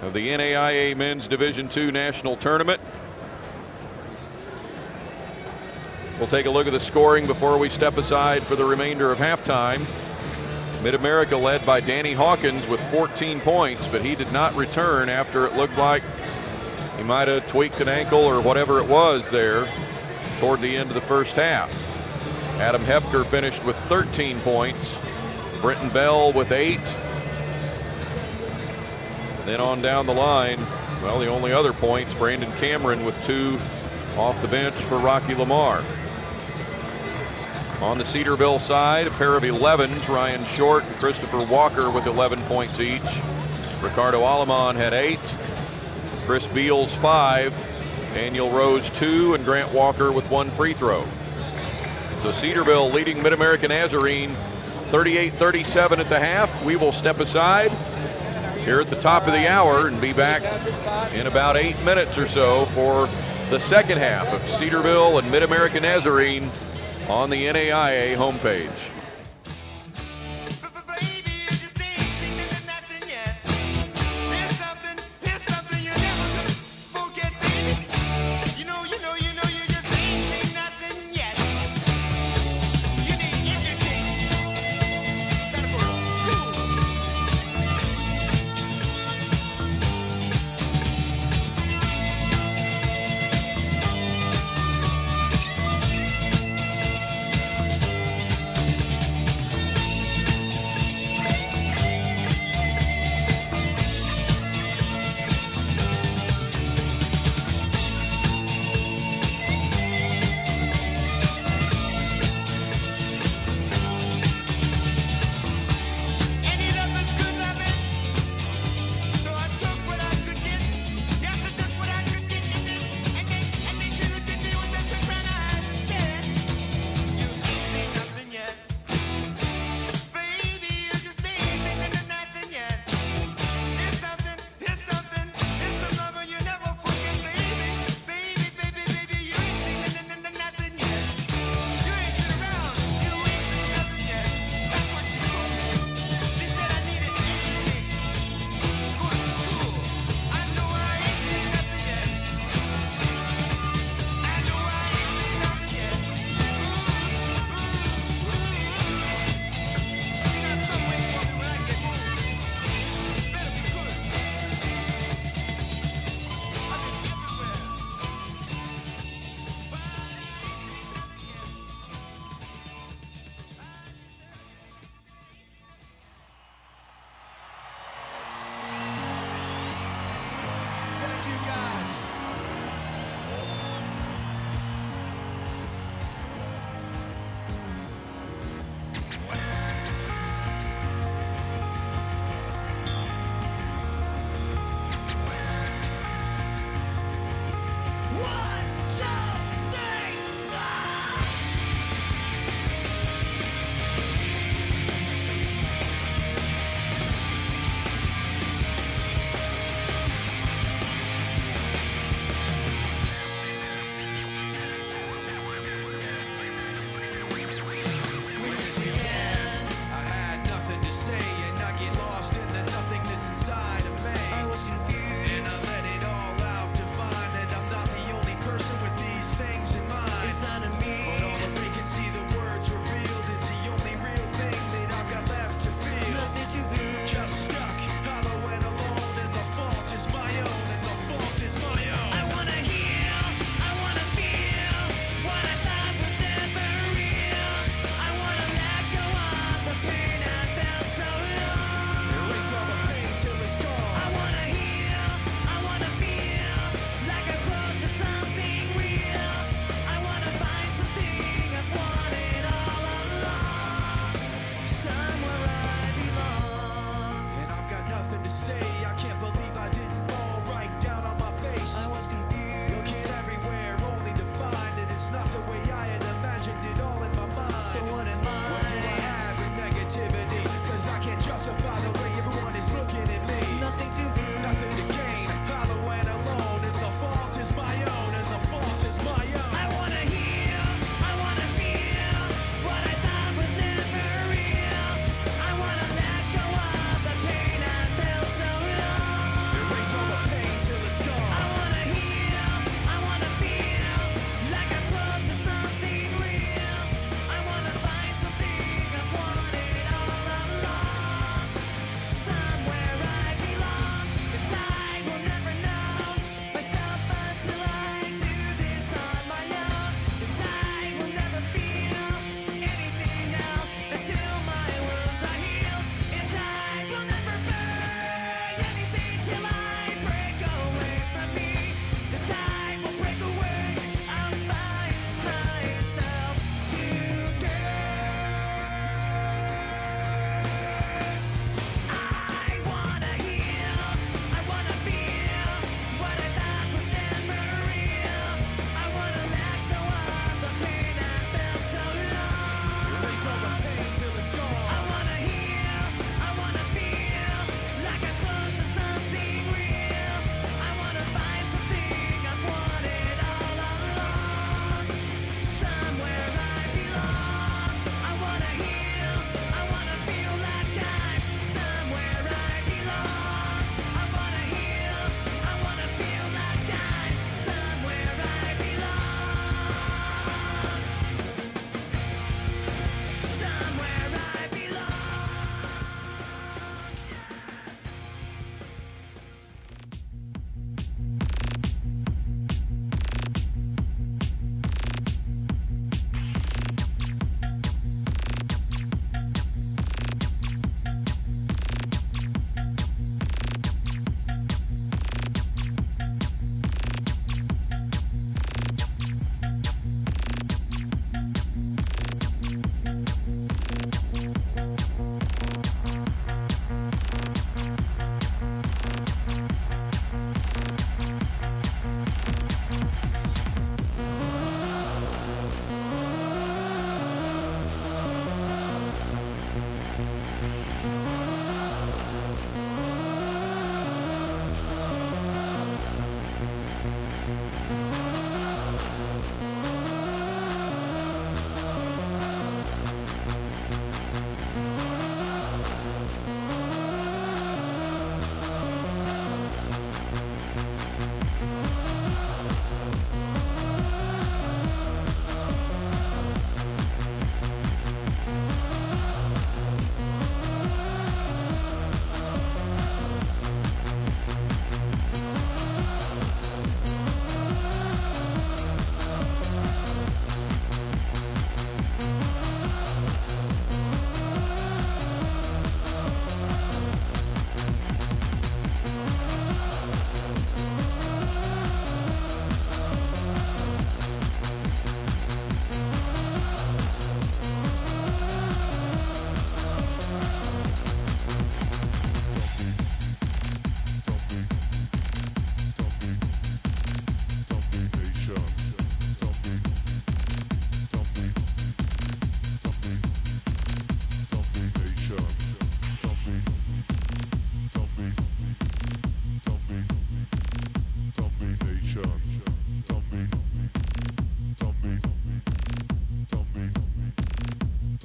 Speaker 2: of the NAIA Men's Division II National Tournament. We'll take a look at the scoring before we step aside for the remainder of halftime. Mid-America led by Danny Hawkins with 14 points, but he did not return after it looked like he might have tweaked an ankle or whatever it was there toward the end of the first half. Adam Hepker finished with 13 points. Brenton Bell with 8. Then on down the line, well, the only other points, Brandon Cameron with 2 off the bench for Rocky Lamar. On the Cedarville side, a pair of 11s, Ryan Short and Christopher Walker with 11 points each. Ricardo Alamon had 8. Chris Beals 5. Daniel Rose 2, and Grant Walker with 1 free throw. So Cedarville leading Mid-America Nazarene 38-37 at the half. We will step aside here at the top of the hour and be back in about 8 minutes or so for the second half of Cedarville and Mid-America Nazarene on the NAIA homepage.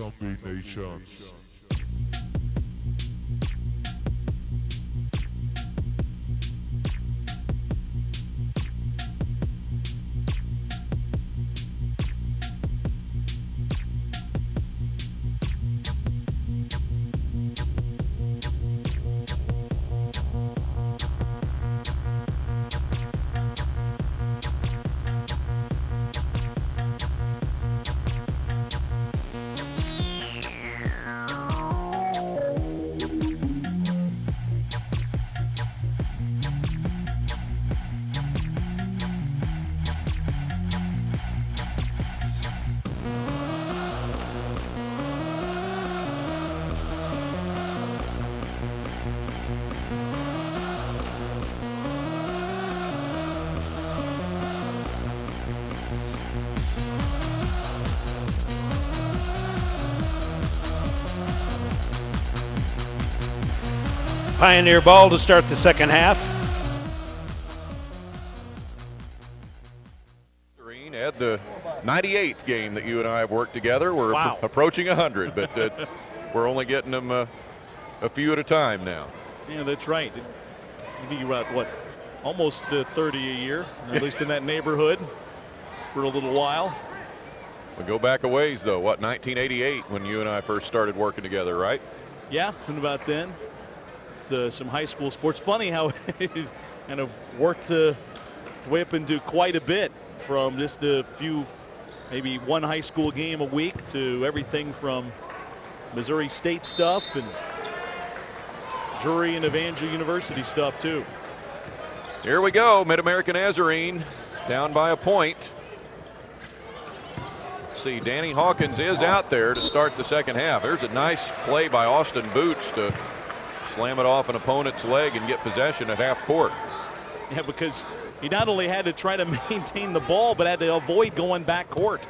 Speaker 4: Zombie Nation.
Speaker 1: Pioneer ball to start the second half.
Speaker 2: Had the 98th game that you and I have worked together. We're
Speaker 3: Wow.
Speaker 2: approaching 100, but we're only getting them a few at a time now.
Speaker 3: Yeah, that's right. It'd be about, what, almost 30 a year, at least in that neighborhood for a little while.
Speaker 2: We go back a ways, though. What, 1988 when you and I first started working together, right?
Speaker 3: Yeah, and about then. Some high school sports. Funny how it kind of worked its way up into quite a bit, from just a few, maybe one high school game a week, to everything from Missouri State stuff and Drury and Evangel University stuff too.
Speaker 2: Here we go. Mid-America Nazarene down by a point. See, Danny Hawkins is out there to start the second half. There's a nice play by Austin Boots to slam it off an opponent's leg and get possession at half court.
Speaker 3: Yeah, because he not only had to try to maintain the ball, but had to avoid going back court.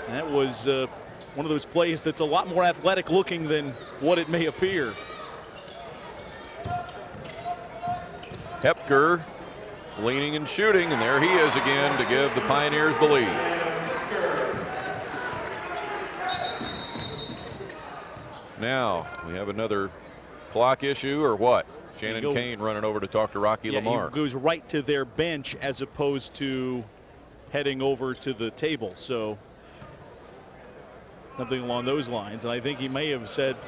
Speaker 3: And that was one of those plays that's a lot more athletic looking than what it may appear.
Speaker 2: Hepker leaning and shooting, and there he is again to give the Pioneers the lead. Now we have another clock issue, or what? Shannon Kane running over to talk to Rocky Lamar.
Speaker 3: He goes right to their bench as opposed to heading over to the table. So something along those lines. And I think he may have said,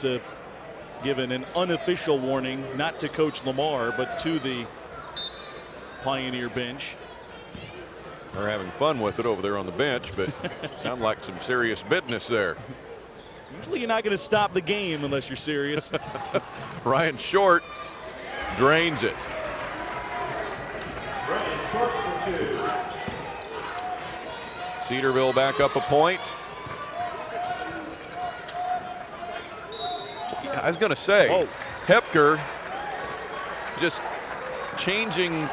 Speaker 3: given an unofficial warning, not to Coach Lamar, but to the Pioneer bench.
Speaker 2: They're having fun with it over there on the bench, but sound like some serious business there.
Speaker 3: Usually you're not going to stop the game unless you're serious.
Speaker 2: Ryan Short drains it. Cedarville back up a point. I was going to say, Hepker just changing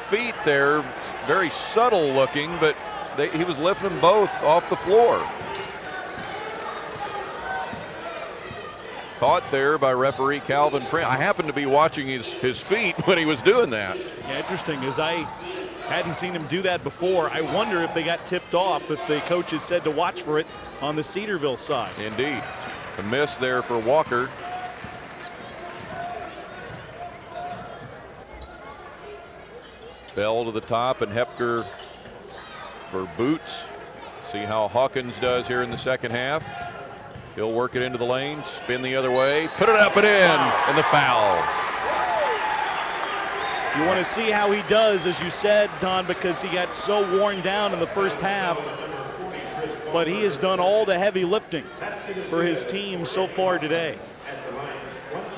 Speaker 2: feet there, very subtle looking, but he was lifting them both off the floor. Caught there by referee Calvin Prince. I happened to be watching his feet when he was doing that.
Speaker 3: Yeah, interesting, as I hadn't seen him do that before. I wonder if they got tipped off, if the coaches said to watch for it on the Cedarville side.
Speaker 2: Indeed. A miss there for Walker. Bell to the top, and Hepker for Boots. See how Hawkins does here in the second half. He'll work it into the lane, spin the other way, put it up and in, and the foul.
Speaker 3: You want to see how he does, as you said, Don, because he got so worn down in the first half. But he has done all the heavy lifting for his team so far today.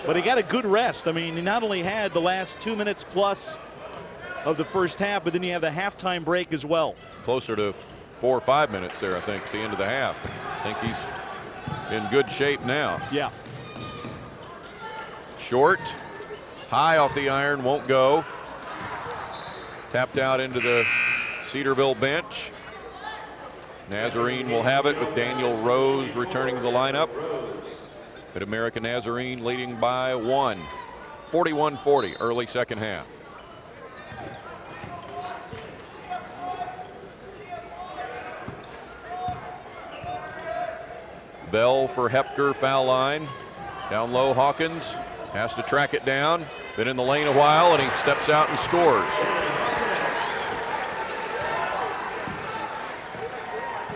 Speaker 3: But he got a good rest. I mean, he not only had the last 2 minutes plus of the first half, but then you have the halftime break as well.
Speaker 2: Closer to 4 or 5 minutes there, I think, at the end of the half. I think he's in good shape now.
Speaker 3: Yeah.
Speaker 2: Short, high off the iron, won't go. Tapped out into the Cedarville bench. Nazarene will have it with Daniel Rose returning to the lineup. Mid-America Nazarene leading by 1. 41-40, early second half. Bell for Hepker, foul line. Down low, Hawkins has to track it down. Been in the lane a while, and he steps out and scores.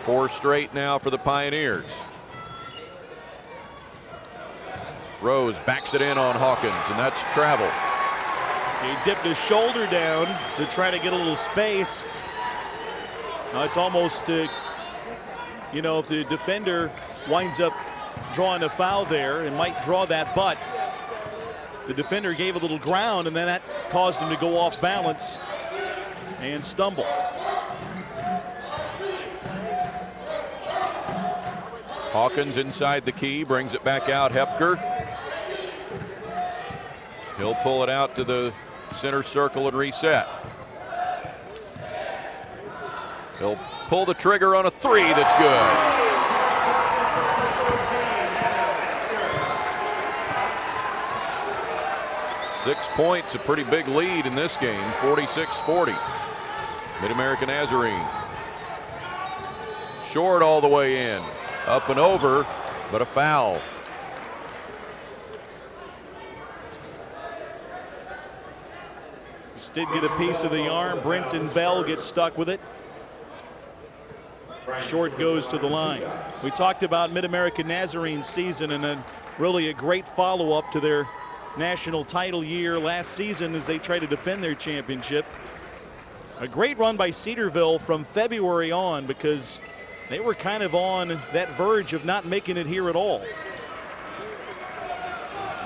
Speaker 2: 4 straight now for the Pioneers. Rose backs it in on Hawkins, and that's travel.
Speaker 3: He dipped his shoulder down to try to get a little space. Now it's almost, you know, if the defender winds up drawing a foul there, it might draw that, but the defender gave a little ground, and then that caused him to go off balance and stumble.
Speaker 2: Hawkins inside the key, brings it back out. Hepker. He'll pull it out to the center circle and reset. He'll pull the trigger on a 3 that's good. Six points, a pretty big lead in this game, 46-40. Mid-America Nazarene. Short all the way in. Up and over, but a foul.
Speaker 3: Just did get a piece of the arm. Brenton Bell gets stuck with it. Short goes to the line. We talked about Mid-America Nazarene season, and then really a great follow-up to their national title year last season as they try to defend their championship. A great run by Cedarville from February on, because they were kind of on that verge of not making it here at all.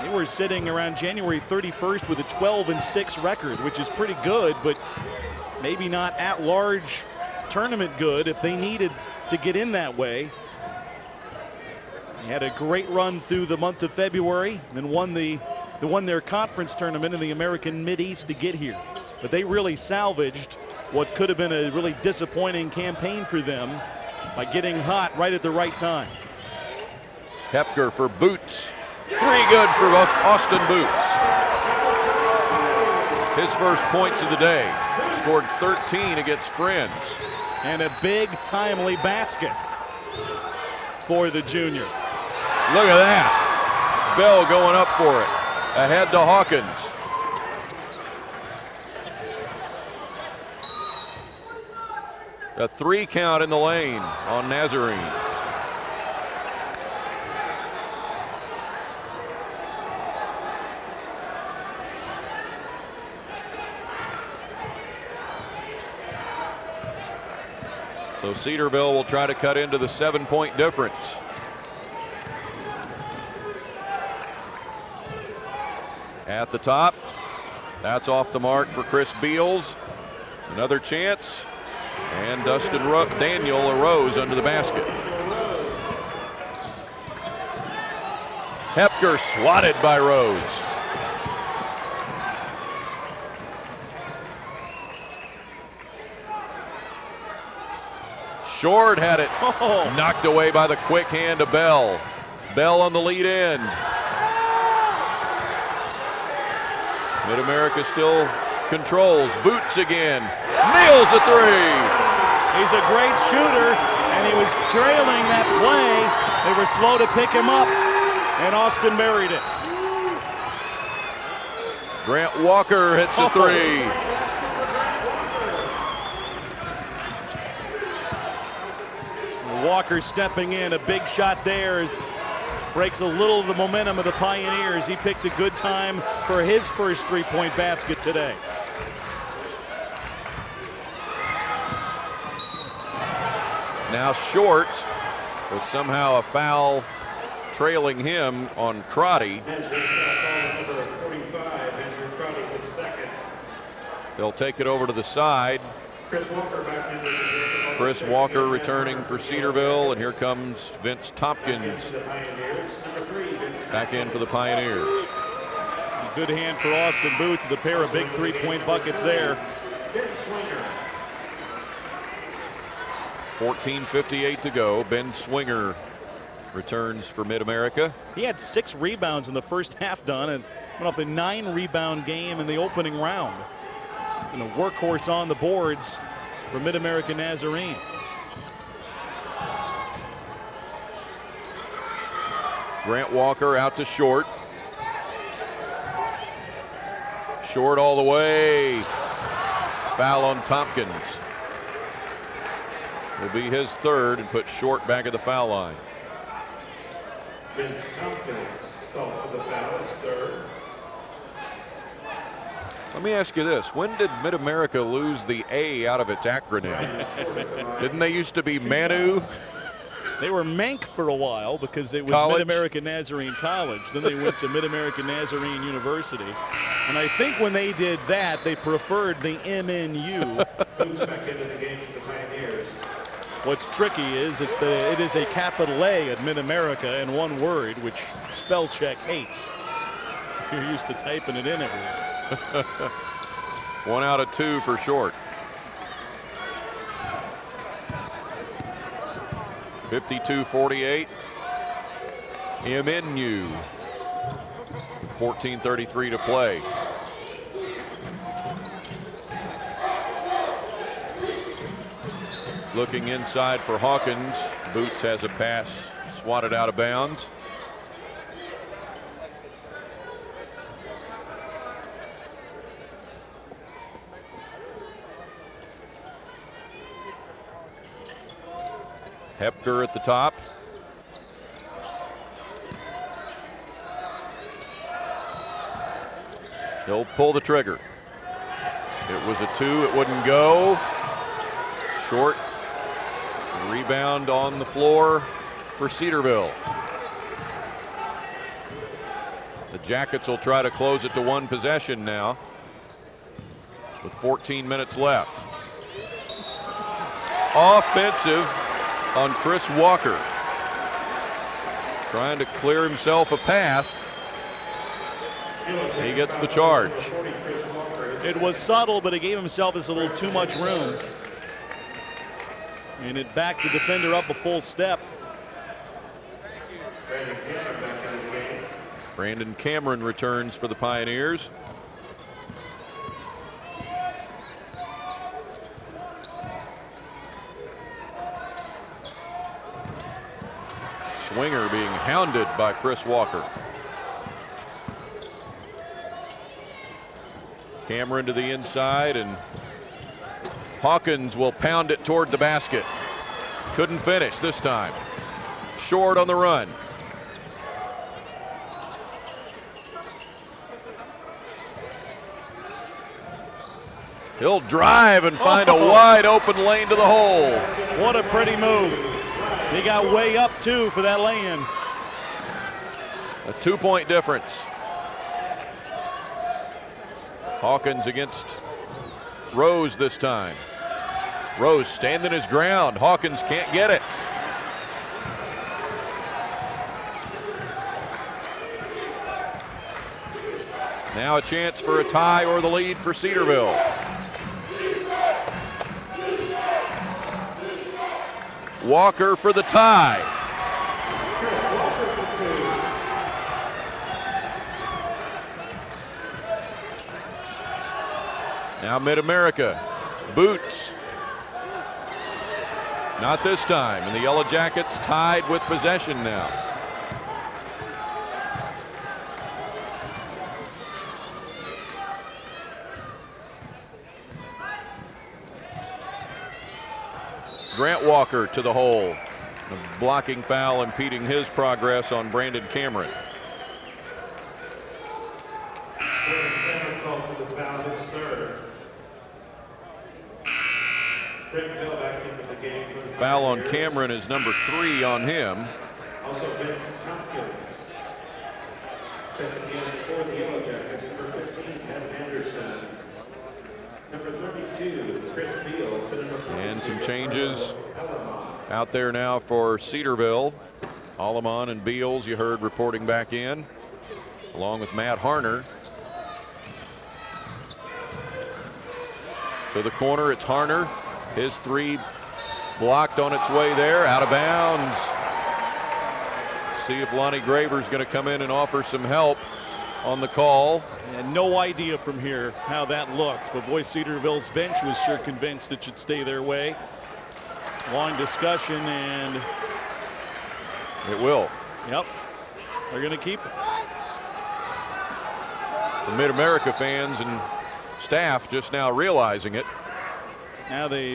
Speaker 3: They were sitting around January 31st with a 12-6 record, which is pretty good, but maybe not at-large tournament good if they needed to get in that way. They had a great run through the month of February, then won their conference tournament in the American Mid-East to get here. But they really salvaged what could have been a really disappointing campaign for them by getting hot right at the right time.
Speaker 2: Hepker for Boots. 3 good for Austin Boots. His first points of the day. Scored 13 against Friends.
Speaker 3: And a big timely basket for the junior.
Speaker 2: Look at that. Bell going up for it. Ahead to Hawkins. A 3 count in the lane on Nazarene. So Cedarville will try to cut into the 7-point difference. At the top, that's off the mark for Chris Beals. Another chance, and Daniel arose under the basket. Hepker swatted by Rose. Short had it knocked away by the quick hand of Bell. Bell on the lead in. Mid-America still controls. Boots again. Nails the 3.
Speaker 3: He's a great shooter, and he was trailing that play. They were slow to pick him up, and Austin buried it.
Speaker 2: Grant Walker hits a 3.
Speaker 3: Walker stepping in, a big shot there. Breaks a little of the momentum of the Pioneers. He picked a good time for his first 3-point basket today.
Speaker 2: Now Short, with somehow a foul trailing him on Crotty. They'll take it over to the side. Chris Walker returning for Cedarville, and here comes Vince Tompkins back in for the Pioneers.
Speaker 3: A good hand for Austin Boots, the pair of big 3-point buckets there.
Speaker 2: 14:58 to go. Ben Swinger returns for Mid-America.
Speaker 3: He had 6 rebounds in the first half, done, and went off a 9-rebound game in the opening round. And a workhorse on the boards for Mid-America Nazarene.
Speaker 2: Grant Walker out to short. Short all the way. Foul on Tompkins. Will be his third and put Short back at the foul line.
Speaker 1: Vince Tompkins called for the foul, his third.
Speaker 2: Let me ask you this. When did Mid-America lose the A out of its acronym? Didn't they used to be MNU?
Speaker 3: They were Mank for a while because it was Mid-America Nazarene College. Then they went to Mid-America Nazarene University. And I think when they did that, they preferred the MNU.
Speaker 1: Moves back into the game for the Pioneers.
Speaker 3: What's tricky is it is a capital A at Mid-America and one word, which spell check hates if you're used to typing it in everywhere.
Speaker 2: 1 out of 2 for Short. 52-48. MNU. 14:33 to play. Looking inside for Hawkins. Boots has a pass swatted out of bounds. Hepker at the top. He'll pull the trigger. It was a 2, it wouldn't go. Short. Rebound on the floor for Cedarville. The Jackets will try to close it to 1 possession now with 14 minutes left. Offensive on Chris Walker. Trying to clear himself a path. He gets the charge.
Speaker 3: It was subtle, but he gave himself just a little too much room. And it backed the defender up a full step.
Speaker 2: Brandon Cameron returns for the Pioneers. Swinger being hounded by Chris Walker. Cameron to the inside, and Hawkins will pound it toward the basket. Couldn't finish this time. Short on the run. He'll drive and find a wide open lane to the hole.
Speaker 3: What a pretty move. He got way up too for that lay-in.
Speaker 2: A 2-point difference. Hawkins against Rose this time. Rose standing his ground. Hawkins can't get it. Now a chance for a tie or the lead for Cedarville. Walker for the tie. Now Mid-America. Boots. Not this time. And the Yellow Jackets tied with possession now. Grant Walker to the hole. A blocking foul impeding his progress on Brandon Cameron. Foul on Cameron is number 3 on him.
Speaker 1: Also Vince Tompkins. Checking in for the Yellow Jackets, number 15, Kevin Anderson. Number 32, Chris Beals.
Speaker 2: And some changes out there now for Cedarville. Alleman and Beals, you heard reporting back in, along with Matt Harner. To the corner, it's Harner. His 3 blocked on its way there, out of bounds. See if Lonnie Graver's going to come in and offer some help on the call.
Speaker 3: And no idea from here how that looked, but boy, Cedarville's bench was sure convinced it should stay their way. Long discussion, and
Speaker 2: it will.
Speaker 3: Yep. They're going to keep it.
Speaker 2: The Mid-America fans and staff just now realizing it.
Speaker 3: Now they